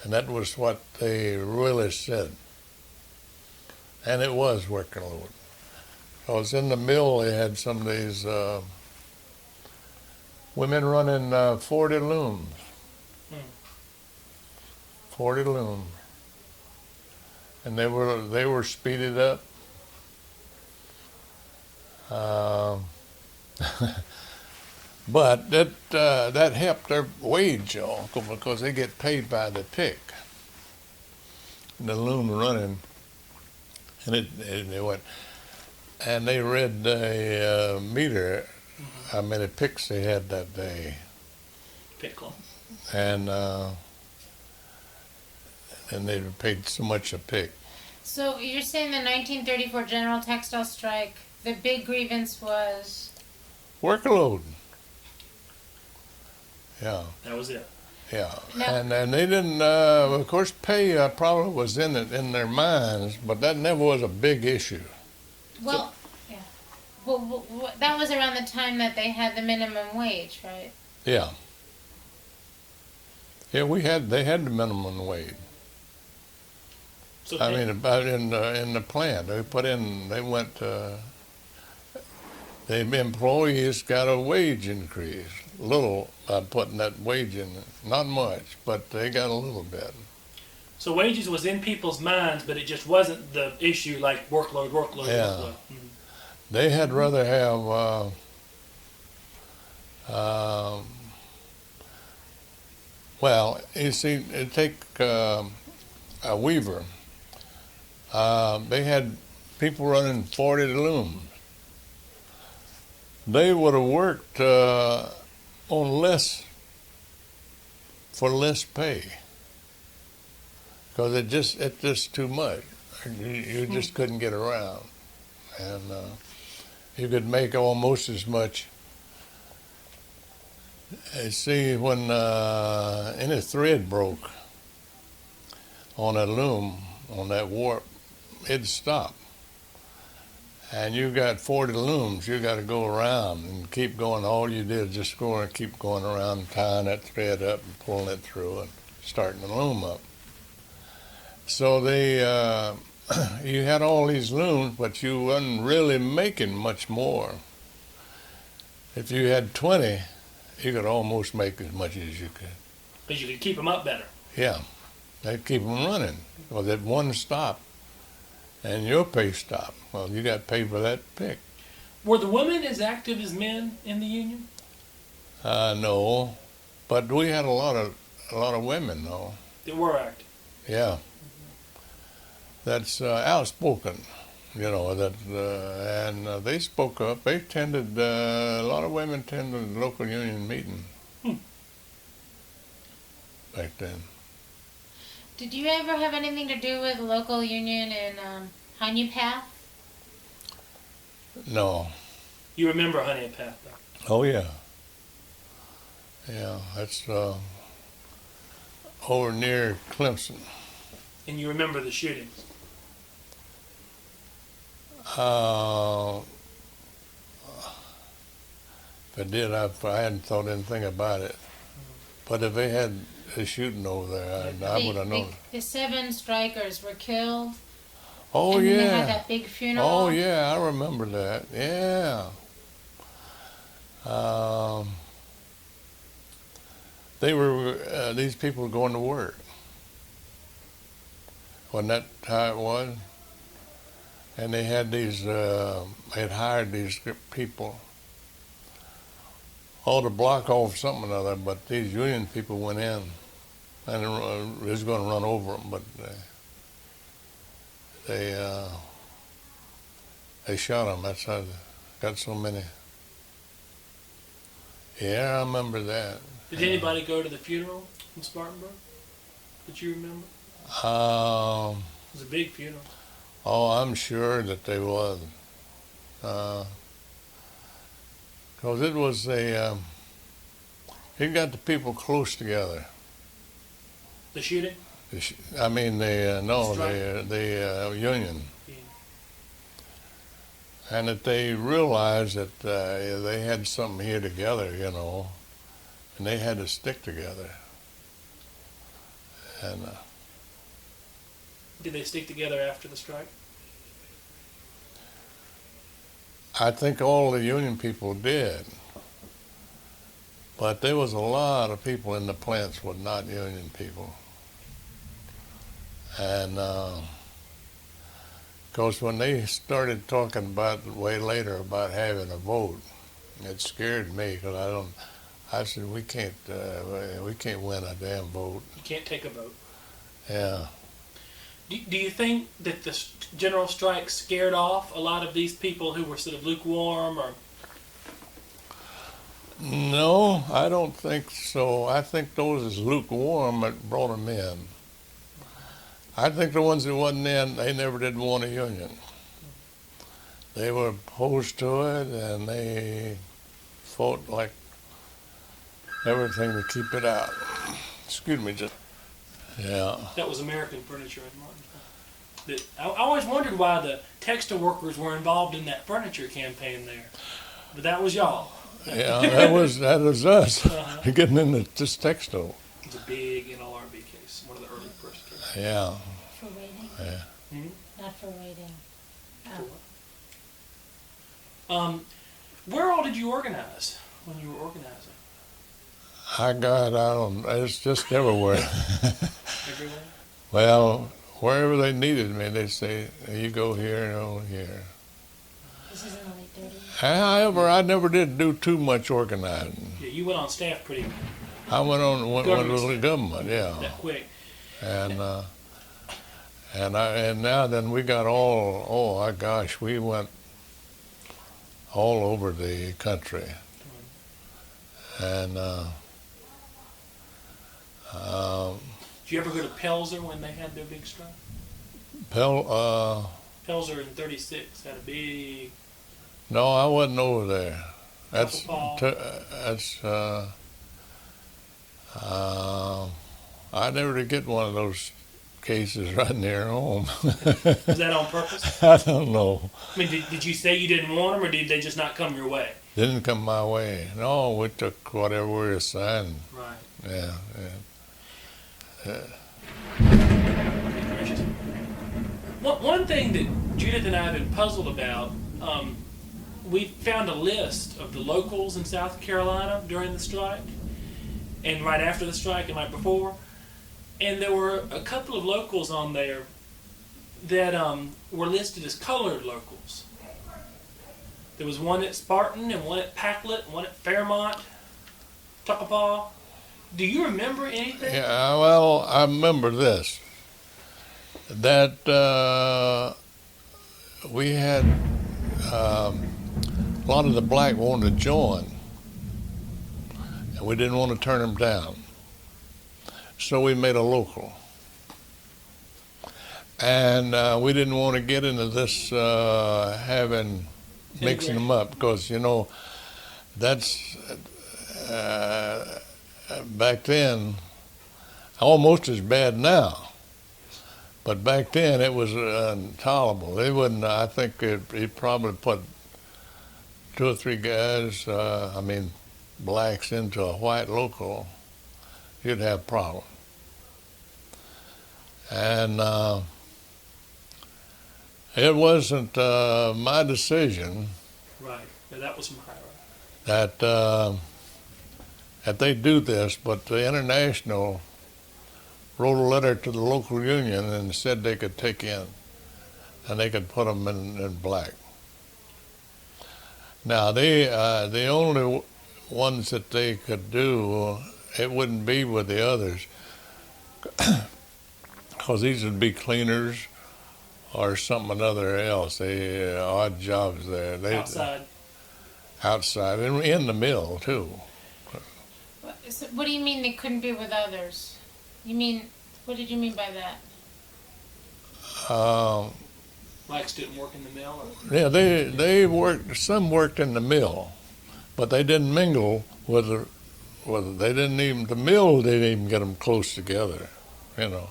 and that was what they really said, and it was workload. Because in the mill they had some of these women running 40 looms. 40 looms. And they were speeded up. But that helped their wage, y'all, because they get paid by the pick. The loom running, and they went, and they read the meter, how many picks they had that day, pickle. and they were paid so much a pick. So you're saying the 1934 general textile strike, the big grievance was? Workload. Yeah. That was it. Yeah, No. and they didn't. Of course, pay probably was in their minds, but that never was a big issue. Well, yeah. Well, that was around the time that they had the minimum wage, right? Yeah. Yeah, they had the minimum wage. So I mean, about in the plant, they went. The employees got a wage increase, little by putting that wage in, not much, but they got a little bit. so wages was in people's minds, but it just wasn't the issue like workload. Yeah. They had rather have. Well, you see, take a weaver. They had people running 40 looms. They would have worked on less for less pay because it's just too much. You just couldn't get around, and you could make almost as much. See, when any thread broke on a loom, on that warp, it'd stop. And you got 40 looms, you got to go around and keep going. All you did is just go and keep going around, tying that thread up and pulling it through and starting the loom up. So you had all these looms, but you wasn't really making much more. If you had 20, you could almost make as much as you could. Because you could keep them up better. Yeah, they'd keep them running. Well, that one stop, and your pay stopped. Well, you got paid for that pick. Were the women as active as men in the union? No, but we had a lot of women though. That were active. Yeah, that's outspoken, you know. That and they spoke up. They attended. A lot of women attended local union meeting back then. Did you ever have anything to do with local union in Honeypath? No. You remember Honey and Path, though. Oh yeah. Yeah, that's over near Clemson. And you remember the shootings. If I did, I hadn't thought anything about it. But if they had a shooting over there, I would have known. The 7 strikers were killed. Oh and yeah. then they had that big funeral. Oh yeah, I remember that. Yeah. They were these people were going to work. Wasn't that how it was? and they had these, they'd hired these people all to block off something or other, but these union people went in and they was going to run over them, but they shot them. That's how they got so many. Yeah, I remember that. Did anybody go to the funeral in Spartanburg that you remember? Um, It was a big funeral. oh, I'm sure that they was. Because it was it got the people close together. The shooting? I mean, no, Strike? the union. Yeah. And that they realized that they had something here together, and they had to stick together. And Did they stick together after the strike? I think all the union people did. But there was a lot of people in the plants were not union people. And because when they started talking about way later about having a vote, it scared me because I said we can't win a damn vote. You can't take a vote. Yeah. Do you think that the general strike scared off a lot of these people who were sort of lukewarm or? No, I don't think so. I think those is lukewarm that brought them in. I think the ones that wasn't in, they never did want a union. They were opposed to it, and they fought like everything to keep it out. Excuse me, just yeah. That was American furniture in Martinsville. I always wondered why the textile workers were involved in that furniture campaign there, but that was y'all. Yeah, that was us Uh-huh. getting into this textile. It's a big NLRB case, one of the early first cases. Yeah, For waiting? yeah. Not for waiting. Where all did you organize when you were organizing? It's just everywhere. Everywhere? Well, wherever they needed me, they say, you go here and over here. This is in the late 30s. However, I never did do too much organizing. Yeah, you went on staff pretty I went with Government. the government, yeah. that quick. And now then we got we went all over the country. And Did you ever go to Pelzer when they had their big strike? Pelzer in '36 had a big. no, I wasn't over there. That's I never did get one of those cases right near home. Was that on purpose? I don't know. I mean, did you say you didn't want them, or did they just not come your way? Didn't come my way. No, we took whatever we were assigned. Right. Yeah. Goodness gracious. One thing that Judith and I have been puzzled about, we found a list of the locals in South Carolina during the strike, and right after the strike, and right before, and there were a couple of locals on there that were listed as colored locals. There was one at Spartan, and one at Packlet, and one at Fairmont, Tuckapaw. Do you remember anything? Yeah, well, I remember this. That we had a lot of the black wanted to join, and we didn't want to turn them down. So we made a local. And we didn't want to get into this mixing them up, because, that's back then almost as bad now. But back then it was intolerable. They wouldn't, I think it probably put 2 or 3 guys, blacks into a white local, you'd have a problem. And it wasn't my decision. Right. Yeah, that was my That they do this, but the International wrote a letter to the local union and said they could take in and they could put them in black. Now, the only ones that they could do, it wouldn't be with the others, because these would be cleaners or something other else. They odd jobs there. They, outside, and in the mill too. So what do you mean they couldn't be with others? You mean, what did you mean by that? Blacks didn't work in the mill? Yeah, they worked. Some worked in the mill, but they didn't mingle with the. They didn't even the mill. They didn't even get them close together, you know.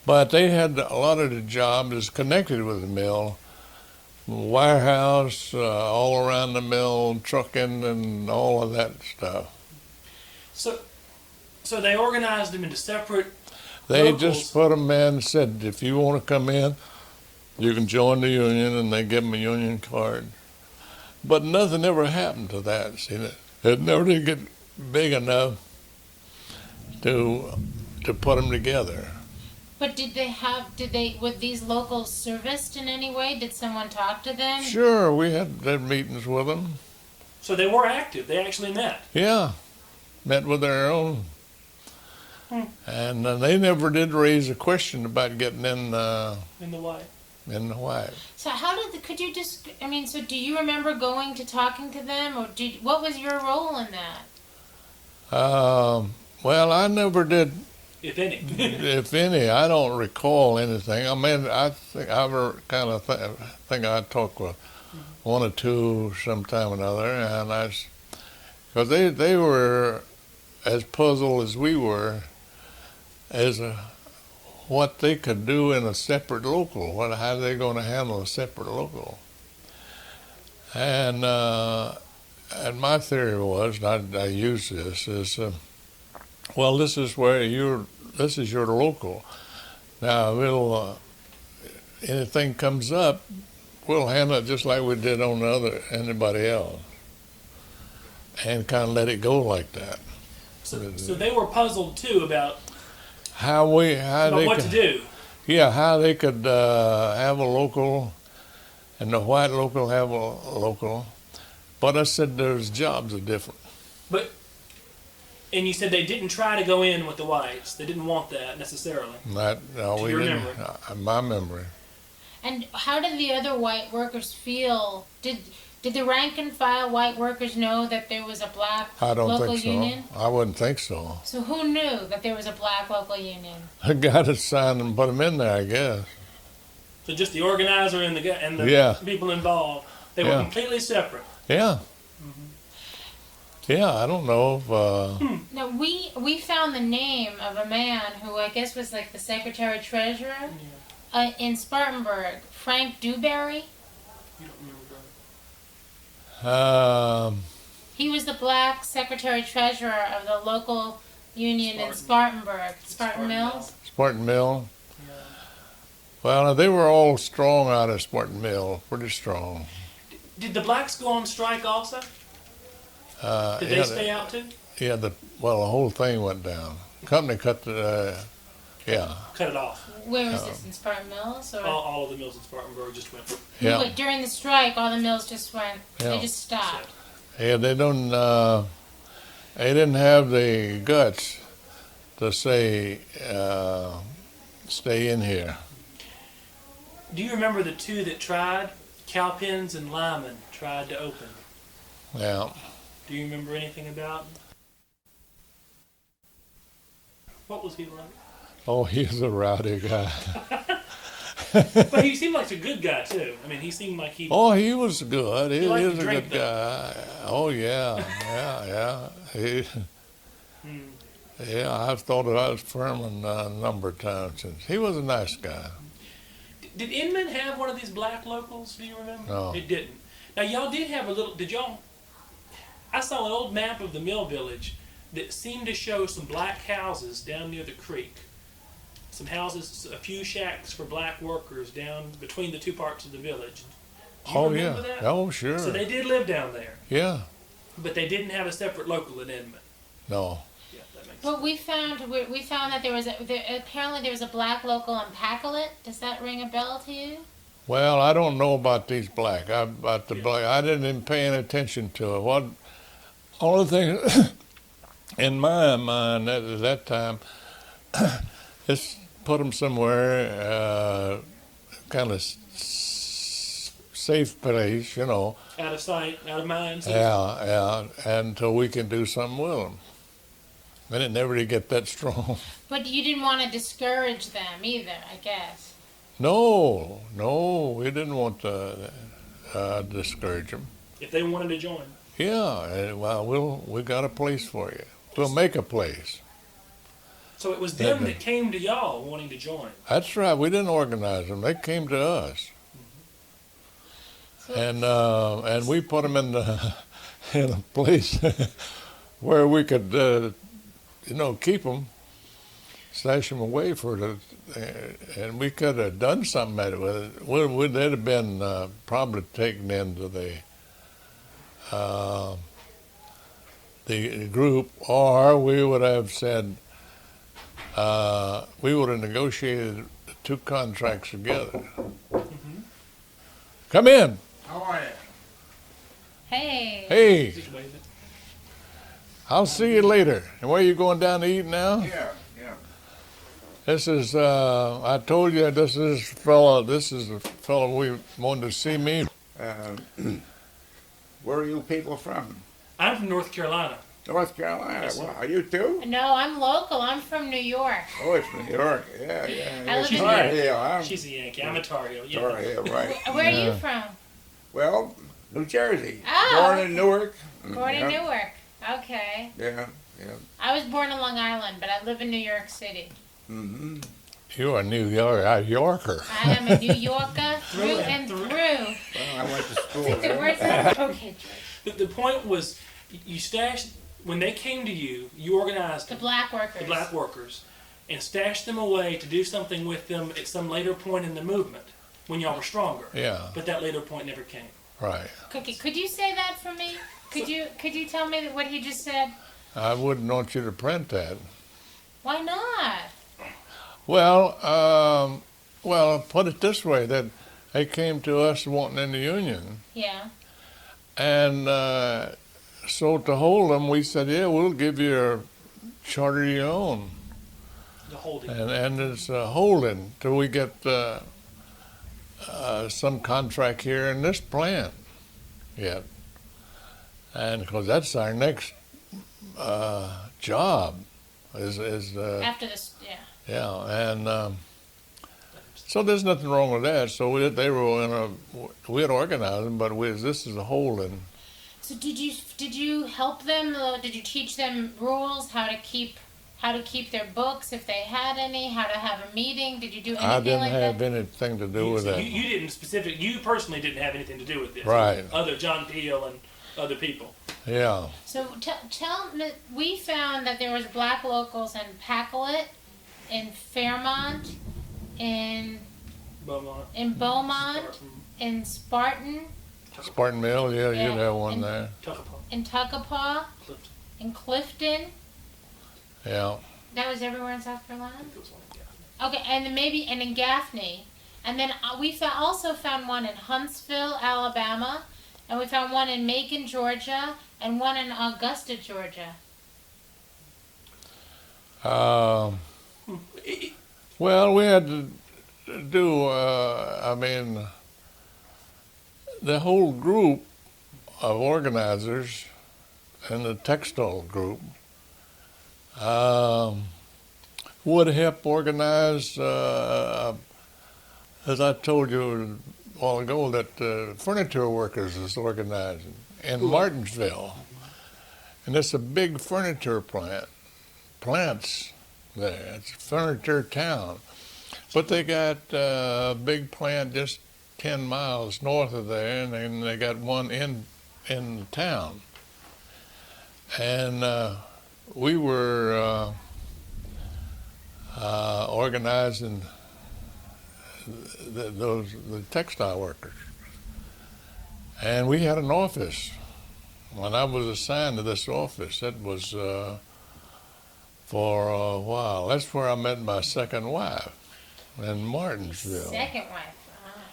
But they had a lot of the jobs connected with the mill, warehouse, all around the mill, trucking, and all of that stuff. So they organized them into separate. They locals. just put them in. Said if you want to come in, you can join the union, and they give them a union card. But nothing ever happened to that. See, it never did get big enough to put them together. But were these locals serviced in any way? Did someone talk to them? Sure, we had meetings with them. So they were active. They actually met. Yeah, met with their own. And they never did raise a question about getting in the white. In the white. So could you just, so do you remember going to talking to them, or what was your role in that? Well, I never did. If any. If any, I don't recall anything. I mean, I think I kind of think I talked with one or two sometime or another, and because they were as puzzled as we were as what they could do in a separate local. How are they going to handle a separate local? And my theory was, and I use this, is well, this is your local. Now we'll anything comes up, we'll handle it just like we did on anybody else, and kind of let it go like that. So they were puzzled too about what to do. Yeah, how they could have a local, and the white local have a local. But I said there's jobs are different. And you said they didn't try to go in with the whites. They didn't want that necessarily. No, we didn't. My memory. And how did the other white workers feel? Did the rank and file white workers know that there was a black local union? I wouldn't think so. So who knew that there was a black local union? The guy that signed and put them in there, I guess. So just the organizer and the people involved. They were completely separate. Yeah. Yeah, I don't know if... Now, we found the name of a man who I guess was like the secretary-treasurer in Spartanburg, Frank Dewberry. You don't remember? He was the black secretary-treasurer of the local union in Spartanburg, Spartan Mills. Spartan Mill. Yeah. Well, they were all strong out of Spartan Mill, pretty strong. Did the blacks go on strike also? Did they stay out too? Yeah, the whole thing went down. Company cut the, cut it off. Where was this, in Spartan Mills? Or? All of the mills in Spartanburg just went. Yeah. But during the strike, all the mills just went, they just stopped. Yeah, they didn't have the guts to say, stay in here. Do you remember the two that tried? Cowpens and Lyman tried to open. Yeah. Do you remember anything about him? What was he like? Oh, he's a rowdy guy. But he seemed like a good guy too. I mean, he seemed like he. Oh, he was good. He was a good though. guy. Oh yeah. Yeah, I've thought about Furman a number of times since. He was a nice guy. Did Inman have one of these black locals? Do you remember? No. It didn't. Now y'all did have a little. Did y'all? I saw an old map of the mill village that seemed to show some black houses down near the creek. Some houses, a few shacks for black workers down between the two parts of the village. Do you remember that? Oh, sure. So they did live down there. Yeah. But they didn't have a separate local in Inman. No. Yeah, that makes But we found that apparently there was a black local in Pacolet. Does that ring a bell to you? Well, I don't know about these black. I didn't even pay any attention to it. What only thing in my mind at that time is put them somewhere, kind of safe place, you know. Out of sight, out of mind. So Yeah, until we can do something with them. And it never did get that strong. But you didn't want to discourage them either, I guess. No, we didn't want to discourage them. if they wanted to join. Yeah, well, we got a place for you. We'll make a place. So it was them that came to y'all wanting to join. That's right. We didn't organize them. They came to us. And we put them in in a place where we could, keep them, stash them away and we could have done something with it. They'd have been probably taken into the group, or we would have said we would have negotiated 2 contracts together. Mm-hmm. Come in. How are you? Hey. Hey, Just wave it. I'll see you later. And where are you going down to eat now? Yeah. This is, I told you, this is the fellow we wanted to see me. Where are you people from? I'm from North Carolina. North Carolina. Yes, sir. Well, are you too? No, I'm local. I'm from New York. Oh, it's New York. Yeah. I live in Tar New York. Heel. I'm She's a Yankee. I'm a Tar Heel. Yeah. Tar Heel, right. Where are you from? Well, New Jersey. Oh. Born in Newark. Born in Yeah. Newark. Okay. Yeah. I was born in Long Island, but I live in New York City. Mm-hmm. You are a Yorker. I am a New Yorker through Through and and through. Well, I went to school Take the there. words out. Okay, George. The point was, you stashed, when they came to you, you organized The them, black workers. the black workers, and stashed them away to do something with them at some later point in the movement when y'all were stronger. Yeah, But that later point never came. right. Cookie, could you say that for me? Could you tell me what he just said? I wouldn't want you to print that. Why not? Well, put it this way, that they came to us wanting in the Union. Yeah. And so to hold them, we said, yeah, we'll give you a charter of your own. The holding. And it's holding till we get some contract here in this plant yet. And because that's our next job is After this, yeah. yeah. And so there's nothing wrong with that. So we had organized them, but this is a holding. So did you help them? Did you teach them rules, how to keep their books if they had any, how to have a meeting? Did you do anything I didn't like have that? anything to do with that. You didn't you personally didn't have anything to do with this. Right. Other John Peel and other people. Yeah. So tell me, we found that there was black locals in Pacolet, in Fairmont, in Beaumont. Beaumont, in Spartan, Spartan Mill, yeah, Yeah, you'd have one and- there. Tuckapaw. in Tuckapaw, Clifton. in Clifton. Yeah. That was everywhere in South Carolina? I think it was one, yeah. Okay, and then and in Gaffney. And then we also found one in Huntsville, Alabama. And we found one in Macon, Georgia. And one in Augusta, Georgia. Well, we had to do, the whole group of organizers in the textile group would help organize, as I told you a while ago, that furniture workers is organizing in Martinsville. And it's a big furniture plants there. It's a furniture town. But they got a big plant just 10 miles north of there, and then they got one in the town. And we were organizing the textile workers. And we had an office. When I was assigned to this office, that was for a while. That's where I met my second wife in Martinsville. Second wife.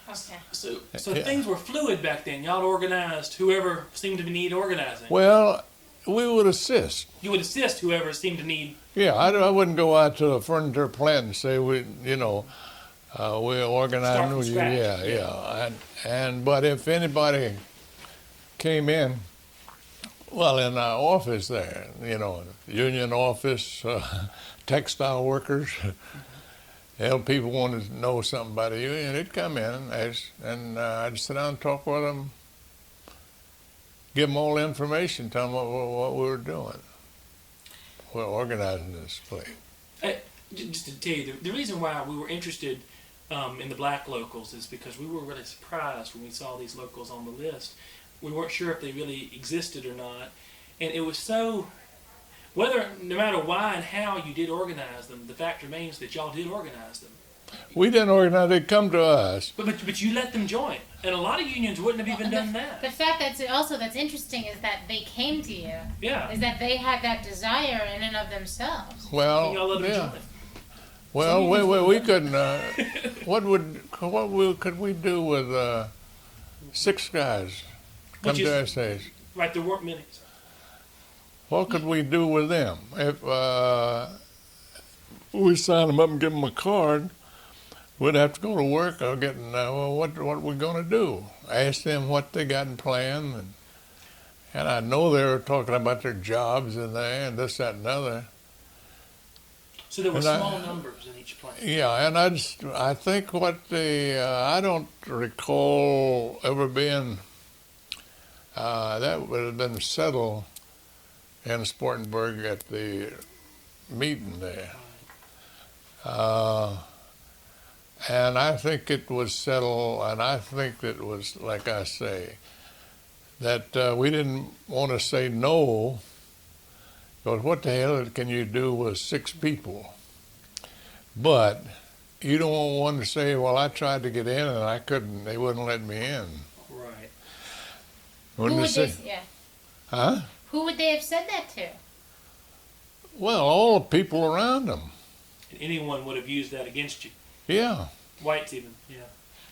Okay. So Yeah. things were fluid back then. Y'all organized whoever seemed to need organizing. Well, we would assist. You would assist whoever seemed to need. Yeah, I wouldn't go out to a furniture plant and say we're organizing Start from with you. scratch. Yeah. And but if anybody came in, well, in our office there, union office, textile workers, people wanted to know something about the union, they'd come in and ask, and I'd sit down and talk with them, give them all the information, tell them what we were doing. We're organizing this place. Just to tell you, the reason why we were interested in the black locals is because we were really surprised when we saw these locals on the list. We weren't sure if they really existed or not, and it was so. No matter why and how you did organize them, the fact remains that y'all did organize them. We didn't organize; they come to us. But you let them join, and a lot of unions wouldn't have even done that. The fact that's interesting is that they came to you. Yeah. Is that they had that desire in and of themselves. Well, Y'all let them yeah. join. Well, we couldn't. Could we do with 6 guys come Which to is- our stage? Right, there weren't many. What could we do with them? If we sign them up and give them a card, we'd have to go to work or get, what are we going to do? Ask them what they got in plan. And I know they were talking about their jobs and and this, that, and other. So there were And I- small numbers in each plant. Yeah, and I think I don't recall ever being, that would have been settled in Spartanburg at the meeting there. And I think it was settled, and I think it was, like I say, that we didn't want to say no, because what the hell can you do with 6 people? But you don't want one to say, well, I tried to get in and I couldn't, they wouldn't let me in. Right. Wouldn't Who they would say, they? Yeah. huh? Who would they have said that to? Well, all the people around them. And anyone would have used that against you. Yeah. Whites even. Yeah.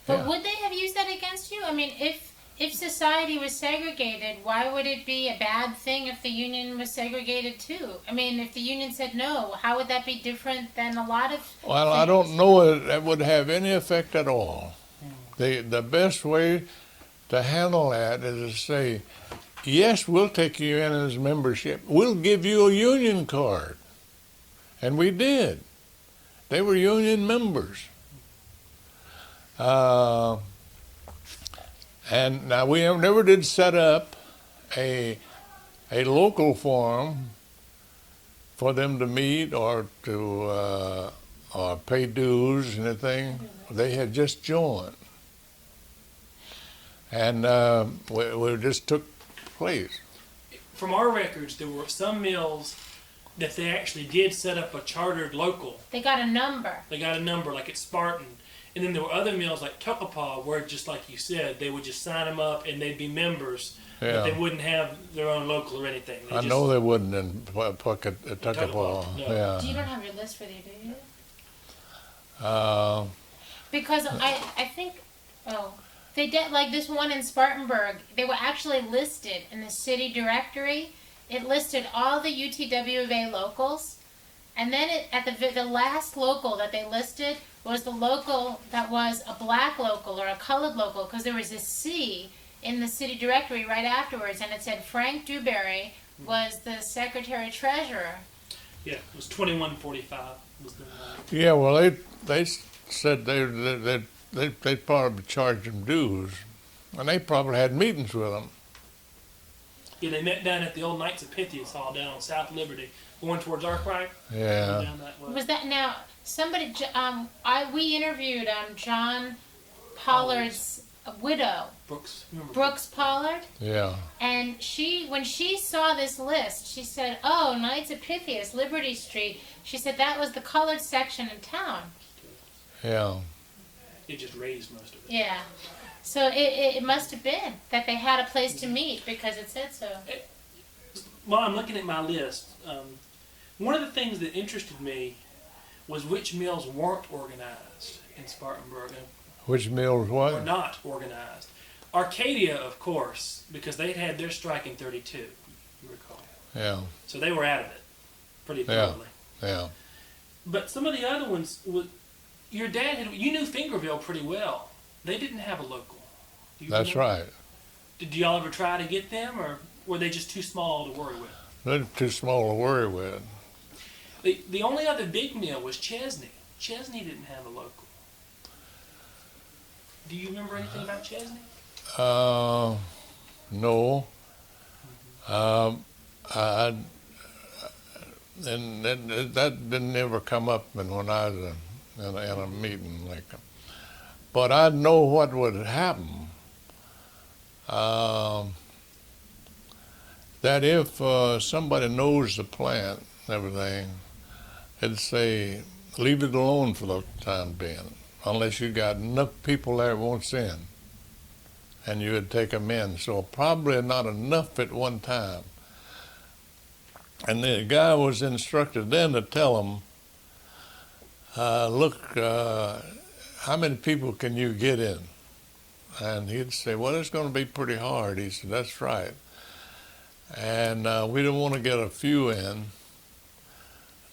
But Yeah. would they have used that against you? I mean, if society was segregated, why would it be a bad thing if the union was segregated too? I mean, if the union said no, how would that be different than a lot of Well, I don't know that would have any effect at all. The best way to handle that is to say, yes, we'll take you in as membership. We'll give you a union card. And we did. They were union members. And now we never did set up a local forum for them to meet or to or pay dues and anything. They had just joined, and we just took place. From our records, there were some mills that they actually did set up a chartered local. they got a number? They got a number, like at Spartan. And then there were other mills like Tuckapaw, where just like you said, they would just sign them up and they'd be members, but they Yeah, wouldn't have their own local or anything. They I just, know they wouldn't in Tuckapaw. Tuckapaw, no. Yeah. You don't have your list for the do you? Uh, Because I think they did, like this one in Spartanburg. They were actually listed in the city directory. It listed all the UTW of A locals, and then at the last local that they listed was the local that was a black local or a colored local, because there was a C in the city directory right afterwards, and it said Frank Dewberry was the secretary treasurer. Yeah, it was 2145 was the yeah, well, they said they probably charged them dues, and they probably had meetings with them. Yeah, they met down at the old Knights of Pythias Hall down on South Liberty, going towards Arkwright. Yeah. Down that way. Was that now somebody? We interviewed John Pollard's widow, Brooks. Remember Brooks Pollard, Yeah. and when she saw this list, she said, "Oh, Knights of Pythias, Liberty Street." She said that was the colored section in town. Yeah. It just raised most of it. Yeah, so it must have been that they had a place to meet because it said so. Well, I'm looking at my list. One of the things that interested me was which mills weren't organized in Spartanburg and Which mills were what? not organized. Arcadia, of course, because they'd had their strike in 32, you recall. Yeah, So they were out of it pretty Yeah. thoroughly. yeah. But some of the other ones, your dad you knew Fingerville pretty well. They didn't have a local. Do you That's remember? right. Did y'all ever try to get them, or were they just too small to worry with? They're too small to worry with. The only other big mill was Chesney. Chesney didn't have a local. Do you remember anything about Chesney? No. I and that didn't ever come up when I was in a meeting like that. But I know what would happen. That if somebody knows the plant and everything, it'd say, leave it alone for the time being, unless you got enough people there won't in, and you would take them in. So probably not enough at one time. And the guy was instructed then to tell them, look, how many people can you get in? And he'd say, well, it's going to be pretty hard. He said, that's right. And we don't want to get a few in.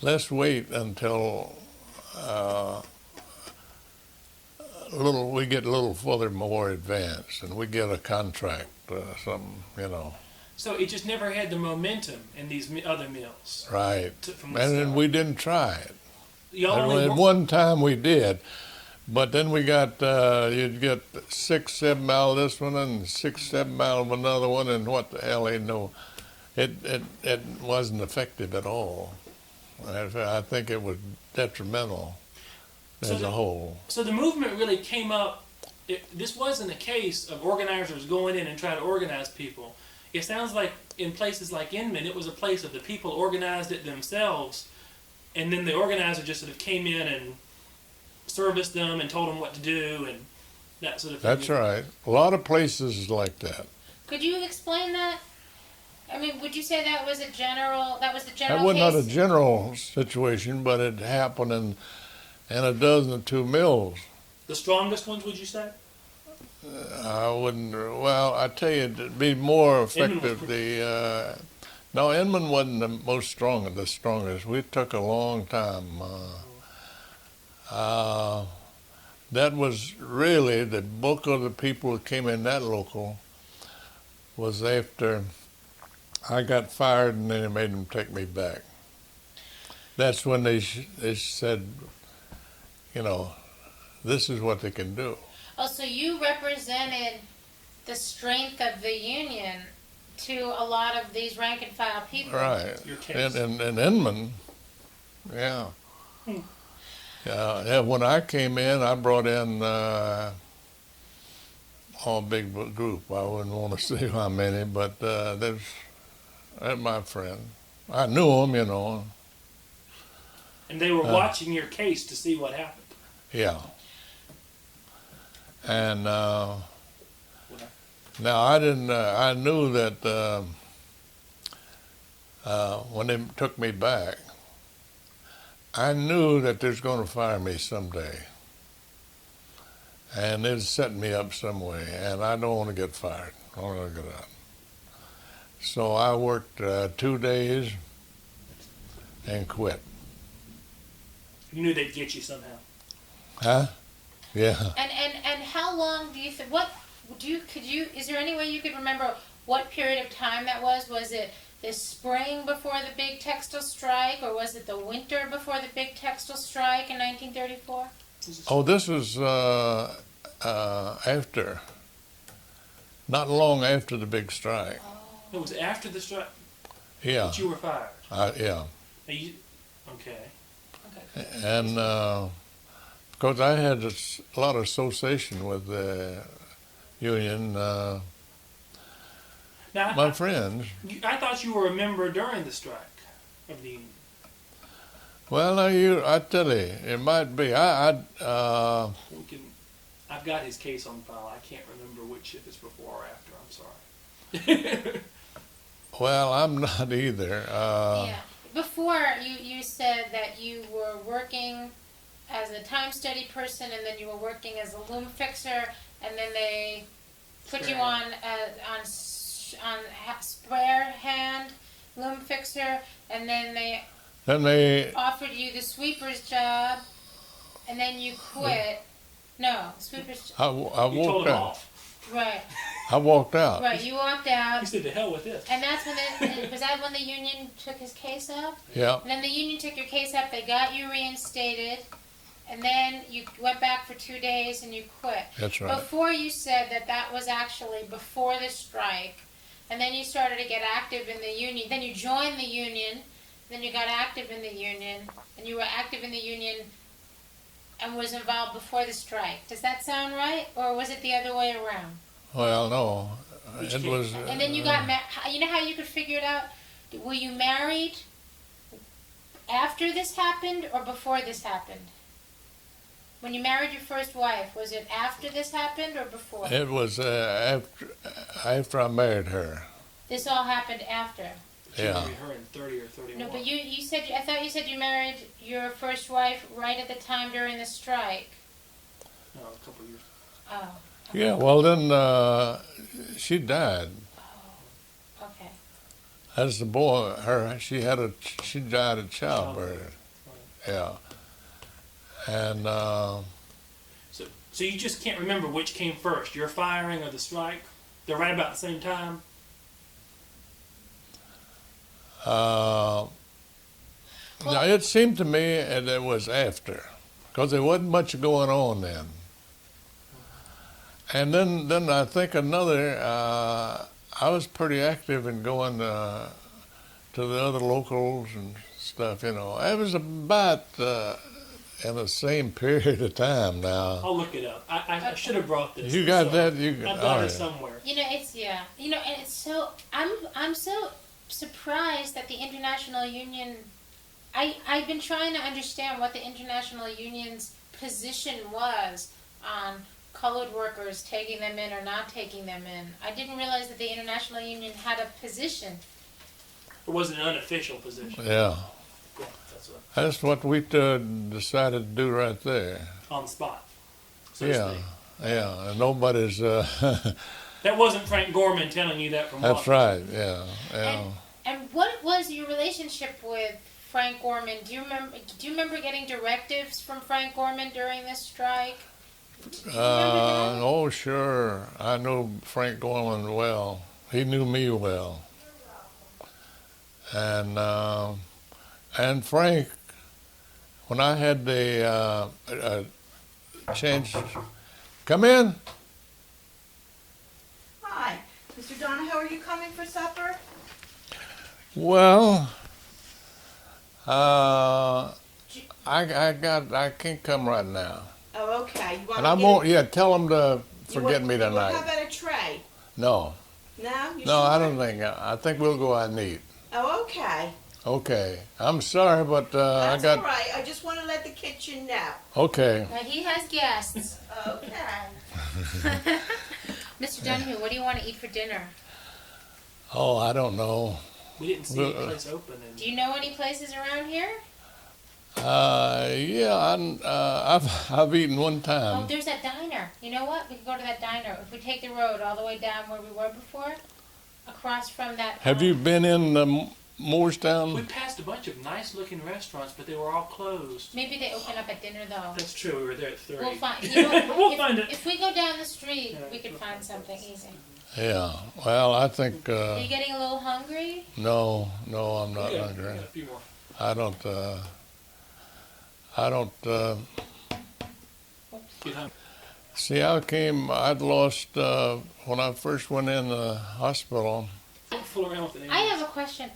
Let's wait until we get a little further more advanced and we get a contract, something, So it just never had the momentum in these other mills. Right. From And the then start. we didn't try it. Y'all And only at wor- one time we did, but then we got you'd get 6, 7 mile this one and 6, 7 mile of another one, and what the hell ain't no, it wasn't effective at all. I think it was detrimental So as the- a whole. So the movement really came up. This wasn't a case of organizers going in and trying to organize people. It sounds like in places like Inman, it was a place of the people organized it themselves, and then the organizer just sort of came in and serviced them and told them what to do and that sort of thing. That's right. A lot of places is like that. Could you explain that? I mean, would you say that was the general That was not a case? general situation, but it happened in a dozen or two mills. The strongest ones, would you say? I wouldn't. Well, I tell you, it'd be more Inman was effective. No, Inman wasn't the strongest. We took a long time. That was really the bulk of the people that came in that local was after I got fired, and then they made them take me back. That's when they said, this is what they can do. Oh, so you represented the strength of the union to a lot of these rank and file people. Right. Your case. And Inman, yeah. Yeah, when I came in, I brought in a big group. I wouldn't want to say how many, but they're my friend. I knew them, And they were watching your case to see what happened. Yeah. And now I didn't. I knew that when they took me back, I knew that they're going to fire me someday, and they're setting me up some way, and I don't want to get fired. I don't want to get out. So I worked 2 days and quit. You knew they'd get you somehow. Huh? Yeah. And how long do you think? Is there any way you could remember what period of time that was? Was it the spring before the big textile strike, or was it the winter before the big textile strike in 1934? Oh, this was after, not long after the big strike. It was after the strike Yeah. that you were fired. Yeah. Okay. And because I had a lot of association with the union, Now, my friends. I thought you were a member during the strike of the union. Well, now I tell you, it might be. I've got his case on file. I can't remember which, if it's before or after. I'm sorry. Well, I'm not either. Yeah. before you said that you were working as a time study person, and then you were working as a loom fixer, and then they put you on spare hand loom fixer, and then they Then they, offered you the sweeper's job, and then you quit. No, sweeper's I You told walked him out. off. right, I walked out. right. You walked He out, said, "To hell with this." and that's when was that when the union took his case up? Yeah, And then the union took your case up. They got you reinstated, and then you went back for 2 days and you quit. that's right. Before you said that was actually before the strike, and then you started to get active in the union. Then you joined the union, then you got active in the union, and you were active in the union and was involved before the strike. Does that sound right, or was it the other way around? Well, no, Which it came- was. And then you got you know how you could figure it out? Were you married after this happened or before this happened? When you married your first wife, was it after this happened or before? It was after I married her. This all happened after. She Yeah. married her in 30 or 31. No, but you said, I thought you said you married your first wife right at the time during the strike. No, a couple years. Oh, Yeah. Well, then she died. okay. As the boy, she died of childbirth. Yeah. And So you just can't remember which came first, your firing or the strike? They're right about the same time? now it seemed to me that it was after, because there wasn't much going on then. And then I think another. I was pretty active in going to the other locals and stuff. You know, it was about in the same period of time. Now I'll look it up. I should have brought this. you got So, that. You I've all got it right. somewhere. You know, it's, yeah. You know, and it's so, I'm so surprised that the International Union, I've been trying to understand what the International Union's position was on colored workers, taking them in or not taking them in. I didn't realize that the International Union had a position. It was an unofficial position. Yeah, Yeah, that's what, that's what we decided to do right there. on the spot. So to Yeah, speak. yeah. And nobody's. That wasn't Frank Gorman telling you that from That's Washington. right. Yeah, yeah. And what was your relationship with Frank Gorman? Do you remember getting directives from Frank Gorman during this strike? Oh, sure. I know Frank Gorman well. He knew me well. And Frank, when I had the chance, come in. Hi, Mr. Donahue, are you coming for supper? Well, I can't come right now. Oh, okay. You want And me I to get won't. Yeah, tell him to you forget want- me How tonight. about a tray? No, No? You no, I sure? don't think. I think we'll go out and eat. Oh, okay. Okay. I'm sorry, but I That's got. all right. I just want to let the kitchen know. Okay. Now he has guests. Okay. Mr. Donahue, what do you want to eat for dinner? Oh, I don't know. We didn't see any place open. And Do you know any places around here? Yeah, I've eaten one Oh, time. there's that diner. You know what? We could go to that diner. If we take the road all the way down where we were before, across from that. Have you been in we Moorestown? passed a bunch of nice-looking restaurants, but they were all closed. Maybe they open up at dinner though. That's true. We were there at 3. We'll find. You know, We'll if, find it. If we go down the street, Yeah, we could we'll find find something easy. Yeah. Well, I think Are you getting a little hungry? no, I'm not We hungry. got a few more. I don't. Get home. See, I'd lost when I first went in the hospital. Don't fool around with the names. I have a question.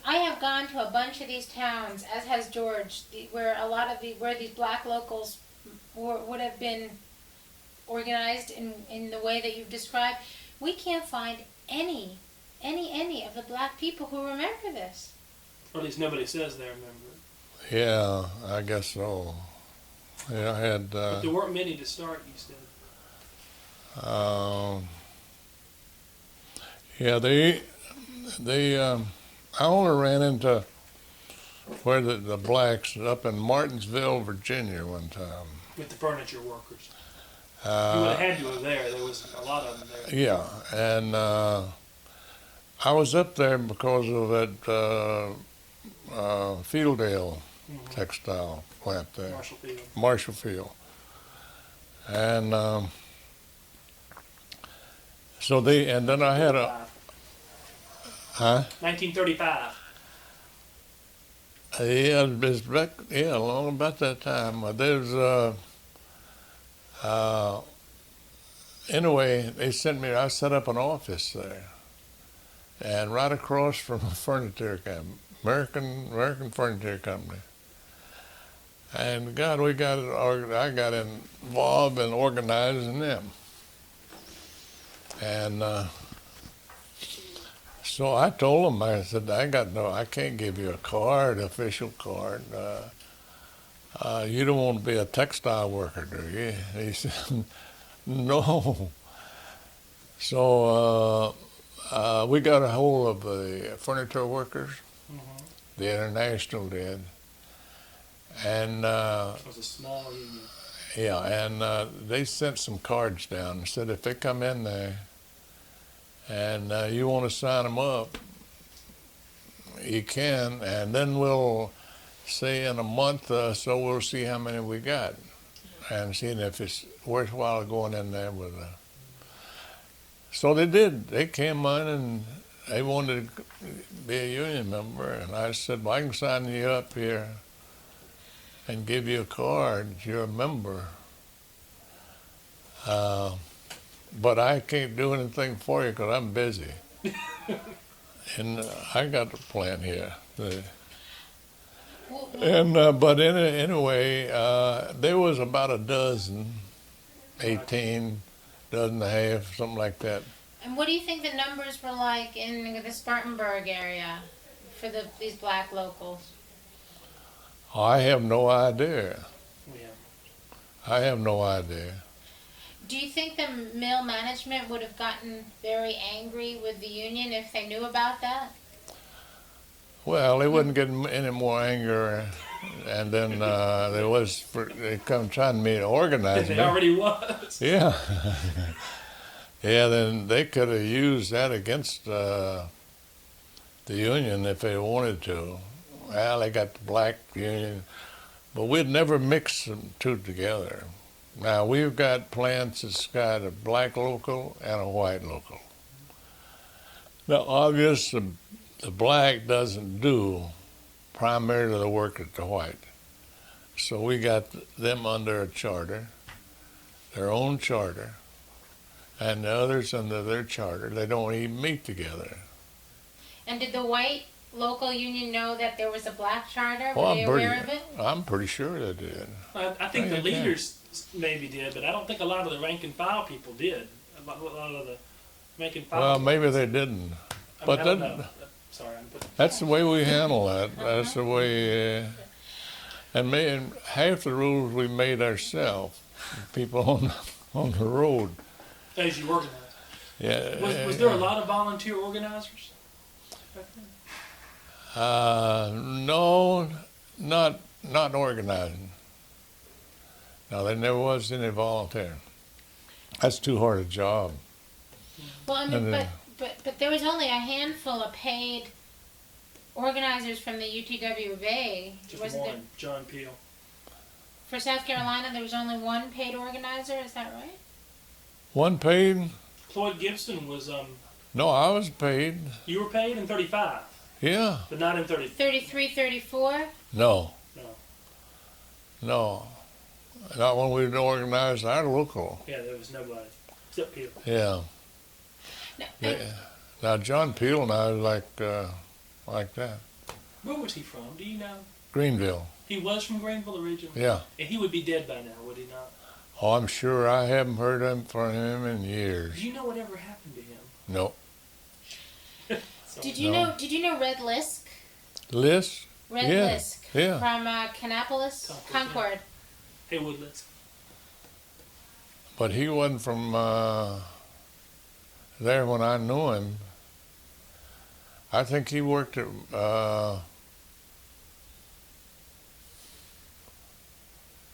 I have gone to a bunch of these towns, as has George, where a lot of where these black locals would have been organized in the way that you've described. We can't find any of the black people who remember this. Or at least nobody says they remember it. Yeah, I guess so. Yeah, I had. But there weren't many to start, you said. Yeah, I only ran into where the blacks up in Martinsville, Virginia, one time. With the furniture workers. You would have Uh, had to have there. There was a lot of them there. yeah, and I was up there because of that Fieldale Mhm. textile plant there, Marshall Field. Marshall Field, and and then I had a 1935. Yeah, it's back, yeah, along about that time. Anyway, they sent me, I set up an office there. And right across from a furniture company, American Furniture Company. And God, I got involved in organizing them. And so I told him, I said, I can't give you a card, official card. You don't want to be a textile worker, do you? He said, no. So we got a hold of the furniture workers, Mm-hmm. the International did. And It was a small union. yeah, and they sent some cards down and said if they come in there and you want to sign them up, you can, and then we'll say in a month so we'll see how many we got and seeing if it's worthwhile going in there with a. So they did. They came on and they wanted to be a union member, and I said, well, I can sign you up here and give you a card. You're a member. But I can't do anything for you because I'm busy. And I got the plan here. But anyway, there was about a dozen, 18, dozen and a half, something like that. And what do you think the numbers were like in the Spartanburg area for these black locals? I have no idea. Yeah. I have no idea. Do you think the mill management would have gotten very angry with the union if they knew about that? Well, they wouldn't get any more anger, and then they come trying me to organize They me. already was. Yeah. Yeah, then they could have used that against the union if they wanted to. Well, they got the black union, but we'd never mix them two together. Now, we've got plants that's got a black local and a white local. Now, obviously, the black doesn't do primarily the work that the white. So we got them under a charter, their own charter, and the others under their charter. They don't even meet together. And did the white local union know that there was a black charter? Well, Were they aware of it? I'm pretty sure they did. I think the Yeah. leaders maybe did, but I don't think a lot of the rank and file people did. A lot of the rank and file. Well, people. maybe they didn't. I mean, but I don't that- know. Sorry, I'm putting. That's the way we handle that. That's the way. And half the rules we made ourselves. People on the road. As you organize. Yeah. Was there a lot of volunteer organizers? No, not organizing. No, there never was any volunteer. That's too hard a job. Well, I mean, And, but there was only a handful of paid organizers from the UTW Bay. Just Wasn't there? one, John Peel. For South Carolina, there was only one paid organizer. Is that right? One paid? Floyd Gibson was No, I was paid. you were paid in 35, Yeah. but not in 30. 33, 34? No. No. No. Not when we organized our local. Yeah, there was nobody except Peel. Yeah. No, Yeah. Now John Peel now is like that. Where was he from? Do you know? Greenville. He was from Greenville originally. Yeah. And he would be dead by now, would he not? Oh, I'm sure I haven't heard from him in years. Do you know whatever happened to him? No. So, Did you No. know? Did you know Red Lisk? Liz? Red Yeah, Lisk yeah. from Kannapolis, Concord. Haywood Lisk. But he wasn't from there when I knew him. I think he worked at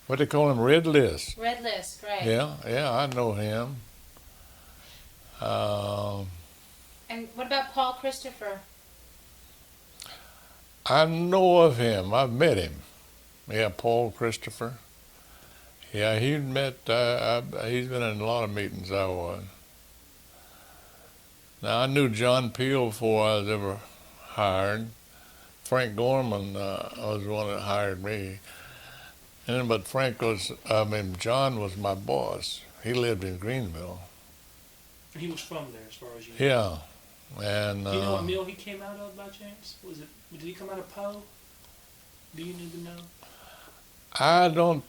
what they call him, Red List. Red List, right? Yeah, I know him. And what about Paul Christopher? I know of him. I've met him. Yeah, Paul Christopher. Yeah, he's been in a lot of meetings I was. Now, I knew John Peel before I was ever hired. Frank Gorman was the one that hired me. But John was my boss. He lived in Greenville. And he was from there, as far as you know. Yeah. And Do you know what mill he came out of by chance? Did he come out of Poe? Do you need to know? I don't,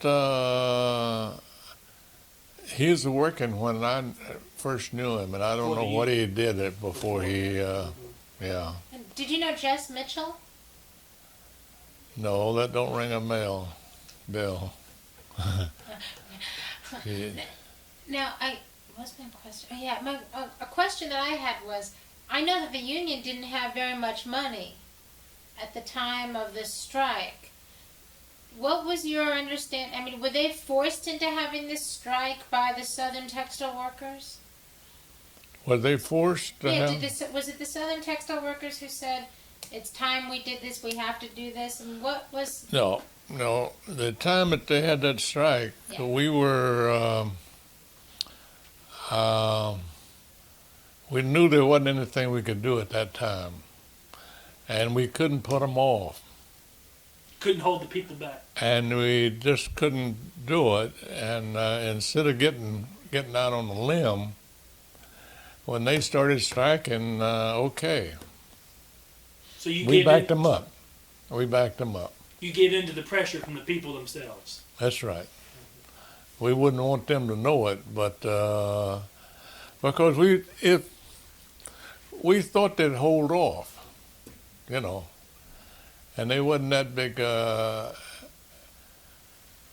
he was working when I first knew him, and I don't know what he did it before he, yeah. And did you know Jess Mitchell? No, that don't ring a bell. Yeah. Now, what's my question? Oh, yeah, a question that I had was, I know that the union didn't have very much money at the time of the strike. What was your understanding? I mean, were they forced into having this strike by the Southern textile workers? Were they forced to have? Was it the Southern textile workers who said, it's time we did this, we have to do this? And what was... No. The time that they had that strike, Yeah. we were, we knew there wasn't anything we could do at that time. And we couldn't put them off. Couldn't hold the people back. And we just couldn't do it. And instead of getting out on the limb, when they started striking, okay. So We backed them up. You get into the pressure from the people themselves. That's right. We wouldn't want them to know it, but because if we thought they'd hold off, and they wasn't that big.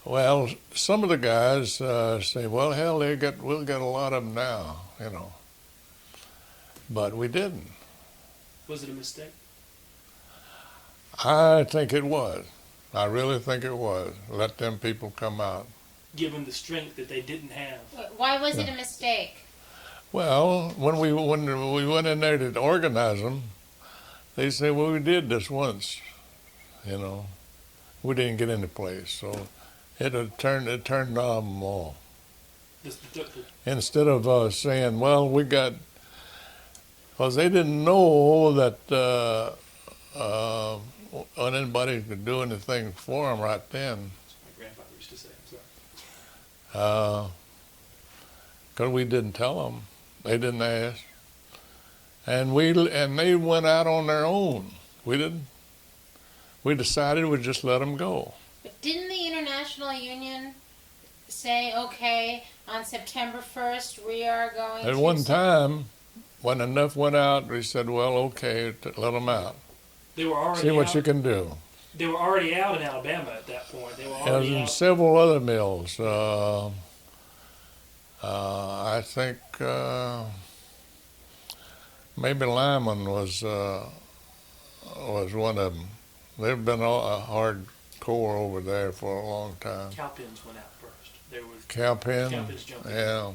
Well, some of the guys say, "Well, hell, we'll get a lot of them now," but we didn't. Was it a mistake? I think it was. I really think it was. Let them people come out. Given the strength that they didn't have. Why was it a mistake? Well, when we went in there to organize them, they said, "Well, we did this once, we didn't get into place, so it turned them off." Instead of saying, "Well, because they didn't know that anybody could do anything for them right then." My grandfather used to say, I'm sorry. Because we didn't tell them. They didn't ask. And they went out on their own. We didn't. We decided we'd just let them go. But didn't the International Union say, okay, on September 1st, we are going to... At one time, when enough went out, we said, well, okay, let them out. They were already See what out. you can do. They were already out in Alabama at that point. They were There was already in out. several other mills. I think maybe Lyman was one of them. They've been hardcore over there for a long time. Cowpens went out first. There was Cowpen? Cowpens jumped in. Yeah.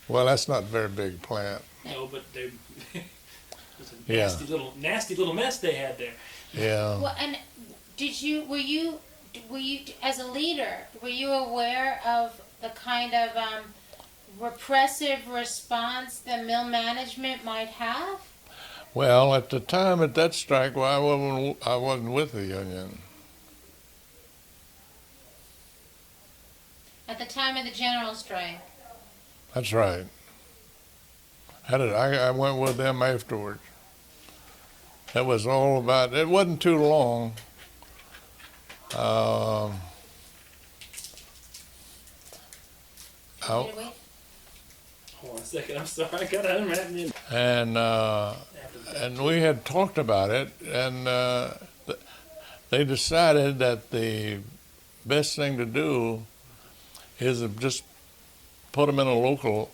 Well, that's not a very big plant. No, but it was a Yeah. nasty little mess they had there. Yeah. Well, and were you, as a leader, were you aware of the kind of repressive response the mill management might have? Well, at the time at that strike, well, I wasn't with the union. At the time of the general strike? That's right. I went with them afterwards. It was all about, it wasn't too long. Did we? Hold on a second. I'm sorry. I got to unwrap me. And we had talked about it, and they decided that the best thing to do is to just put them in a local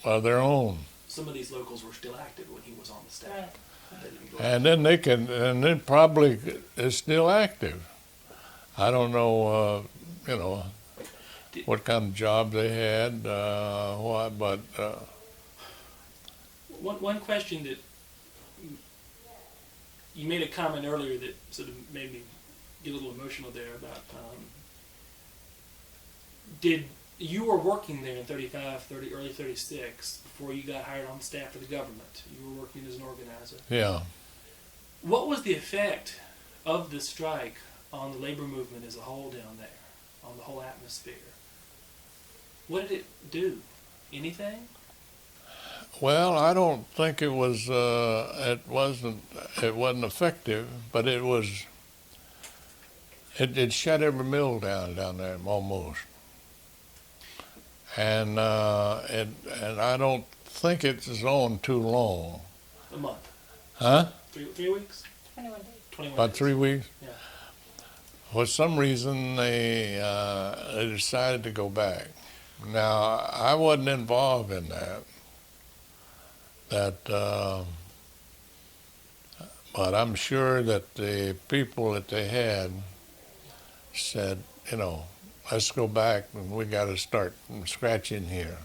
of their own. Some of these locals were still active when he was on the staff. Right. They didn't go And then it probably is still active. I don't know, you know, Did- what kind of job they had, but One question that you made a comment earlier that sort of made me get a little emotional there about did you were working there in 35, early 36 before you got hired on staff of the government. You were working as an organizer. yeah. What was the effect of the strike on the labor movement as a whole down there, on the whole atmosphere? What did it do? Anything? Well, I don't think it was. It wasn't effective, but it was. It shut every mill down there almost, and I don't think it's on too long. A month? Huh? 3 weeks? 21 days. 21 About days. 3 weeks. Yeah. For some reason, they decided to go back. Now, I wasn't involved in that. But I'm sure that the people that they had said, let's go back and we got to start from scratch in here.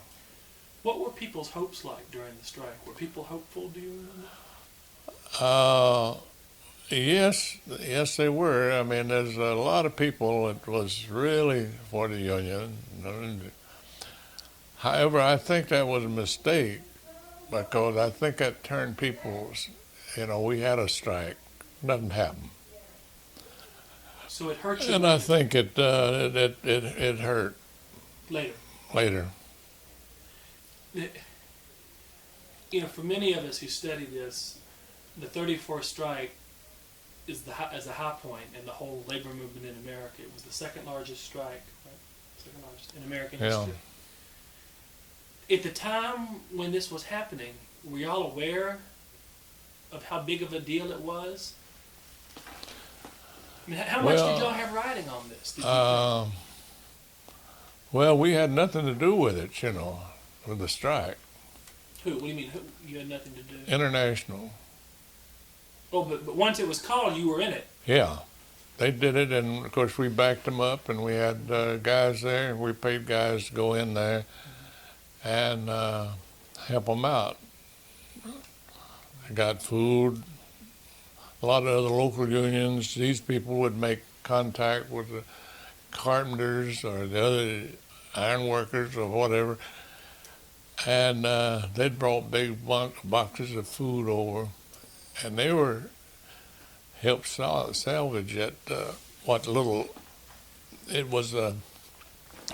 What were people's hopes like during the strike? Were people hopeful, do you remember? Yes, they were. I mean, there's a lot of people that was really for the union. However, I think that was a mistake because I think that turned people's, we had a strike. Nothing happened. So it hurt you And I think it hurt later. later. For many of us who study this, the 34th strike is as a high point in the whole labor movement in America. It was the second largest strike, right? Second largest in American Yeah. history. At the time when this was happening, were y'all aware of how big of a deal it was? I mean, how much Well, did y'all have riding on this? Did you think? Well, we had nothing to do with it, with the strike. Who? What do you mean? Who? You had nothing to do. International. Oh, but once it was called, you were in it. Yeah. They did it, and of course we backed them up, and we had guys there, and we paid guys to go in there and help them out. They got food. A lot of other local unions, these people would make contact with the carpenters or the other iron workers or whatever, and they'd brought big boxes of food over, and they were helped salvage it. What little it was, it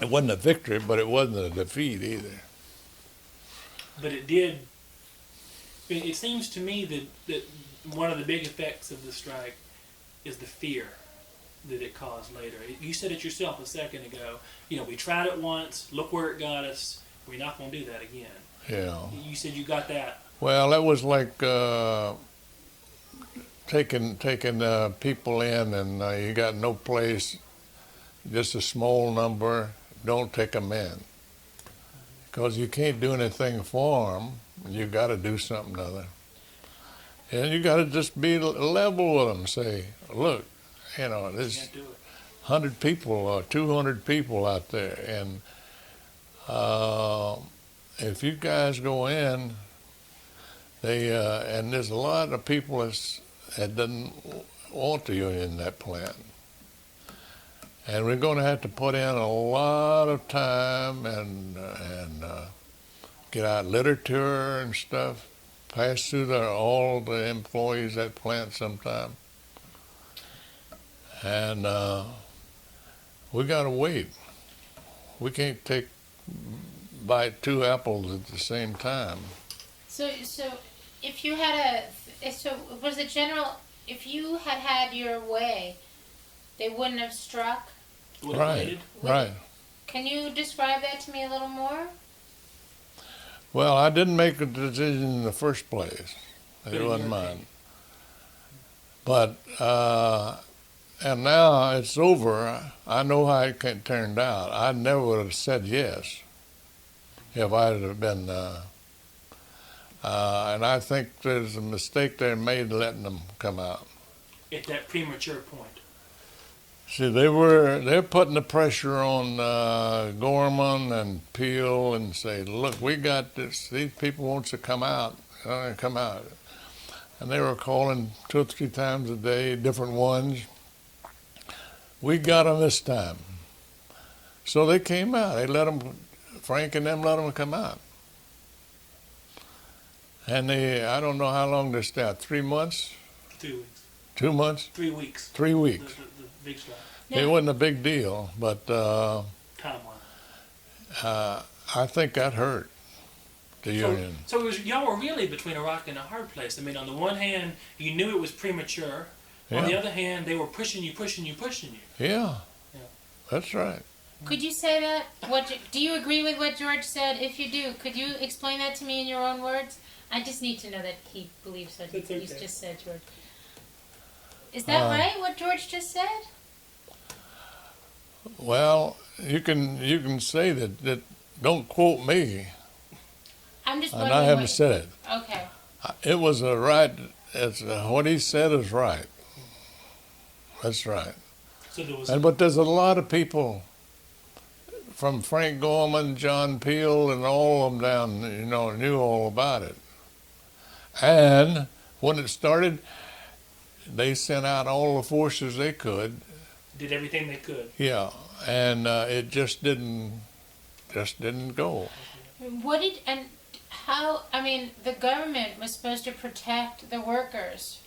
wasn't a victory, but it wasn't a defeat either. But it did. It seems to me that one of the big effects of the strike is the fear that it caused later. You said it yourself a second ago. We tried it once. Look where it got us. We're not going to do that again. Yeah. You said you got that. Well, that was like taking people in, and you got no place, just a small number. Don't take them in, because you can't do anything for them. You got to do something other, and you got to just be level with them. Say, look, there's Can't do it. 100 people or 200 people out there, and if you guys go in, and there's a lot of people that doesn't want the union in that plant. And we're going to have to put in a lot of time and get out literature and stuff, pass through all the employees at the plant sometime. And we got to wait. We can't bite two apples at the same time. So if you had was it general, if you had your way, they wouldn't have struck? Would have Right, waited. right. Can you describe that to me a little more? Well, I didn't make a decision in the first place. But It in wasn't your mine. But, and now it's over. I know how it turned out. I never would have said yes if I'd have been, and I think there's a mistake they made letting them come out. At that premature point. See, they're putting the pressure on Gorman and Peel and say, look, we got this. These people wants to come out, come out. And they were calling 2 or 3 times a day, different ones. We got them this time. So they came out. They let them, Frank and them let them come out. And I don't know how long they stayed, 3 months, 2 weeks, 2 months, 3 weeks. 3 weeks. The big strike. It wasn't a big deal, but Time-wise. I think that hurt the union. So y'all were really between a rock and a hard place. I mean, on the one hand, you knew it was premature. On the Yeah. other hand, they were pushing you. Yeah, Yeah. that's right. Could you say that? Do you agree with what George said? If you do, could you explain that to me in your own words? I just need to know that he believes what That's you okay. just said, George. Is that right, what George just said? Well, you can say that don't quote me, I'm just and wondering I haven't what- said it. Okay. It was a right. What he said is right. That's right. So there was. But there's a lot of people, from Frank Gorman, John Peel, and all of them down, knew all about it. And when it started, they sent out all the forces they could. Did everything they could. Yeah, and it just didn't go. The government was supposed to protect the workers.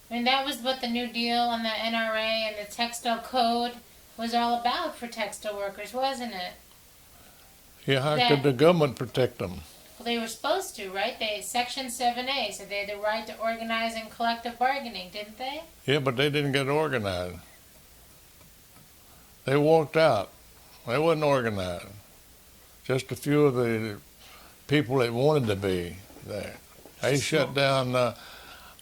I mean, that was what the New Deal and the NRA and the Textile Code was all about for textile workers, wasn't it? Yeah, how could the government protect them? Well, they were supposed to, right? Section 7A said they had the right to organize in collective bargaining, didn't they? Yeah, but they didn't get organized. They walked out. They wasn't organized. Just a few of the people that wanted to be there. They shut down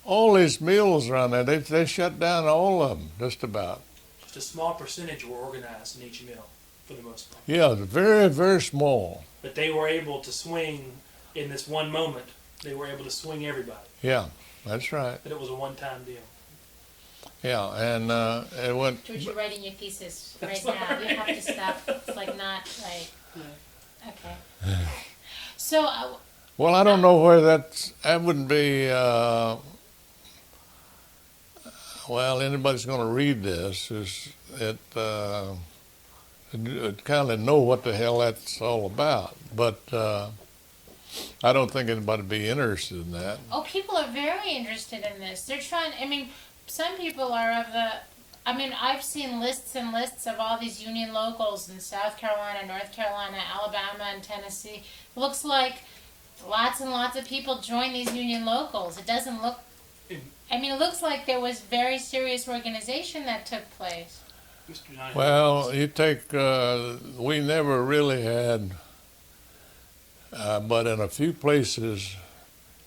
all these mills around there. They shut down all of them, just about. Just a small percentage were organized in each mill, for the most part. Yeah, very, very small. But they were able to swing in this one moment. They were able to swing everybody. Yeah, that's right. But it was a one-time deal. Yeah, and it went. George, you're writing your thesis right now. You have to stop. It's like not right. Okay. So, Well, I don't know where that wouldn't be. Well, anybody's going to read this is kind of know what the hell that's all about. But I don't think anybody would be interested in that. people are very interested in this. They're trying. Some people are of the. I've seen lists and lists of all these union locals in South Carolina, North Carolina, Alabama, and Tennessee. It looks like lots and lots of people join these union locals. It doesn't look. It looks like there was very serious organization that took place. Mr. Donahue. Well, you take. We never really had, but in a few places,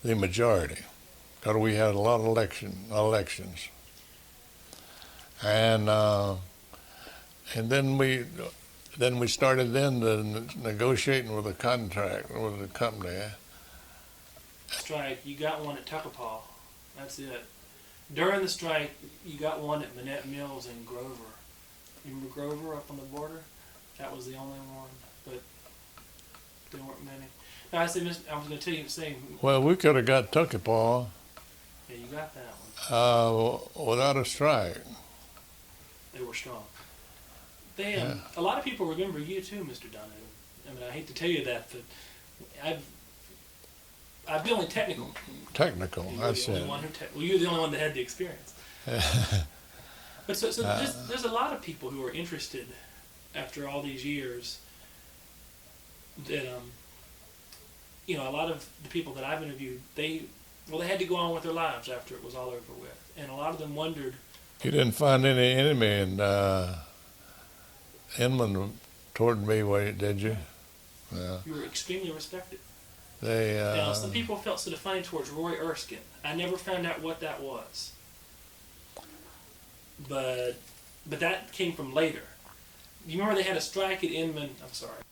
the majority, because we had a lot of elections. And then we started negotiating with a contract with the company. Strike, you got one at Tuckapaw. That's it. During the strike, you got one at Manette Mills in Grover. You remember Grover up on the border? That was the only one, but there weren't many. No, I was going to tell you the same. Well, we could have got Tuckapaw Yeah, you got that one. without a strike. They were strong. A lot of people remember you too, Mr. Donahue. I hate to tell you that, but I've been only technical. Technical, You're that's the only it. one you're the only one that had the experience. But there's a lot of people who are interested after all these years that a lot of the people that I've interviewed, they had to go on with their lives after it was all over with, and a lot of them wondered. You didn't find any enemy in Inman toward me, did you? Yeah. You were extremely respected. They. Some people felt so defiant towards Roy Erskine. I never found out what that was. But that came from later. You remember they had a strike at Inman. I'm sorry.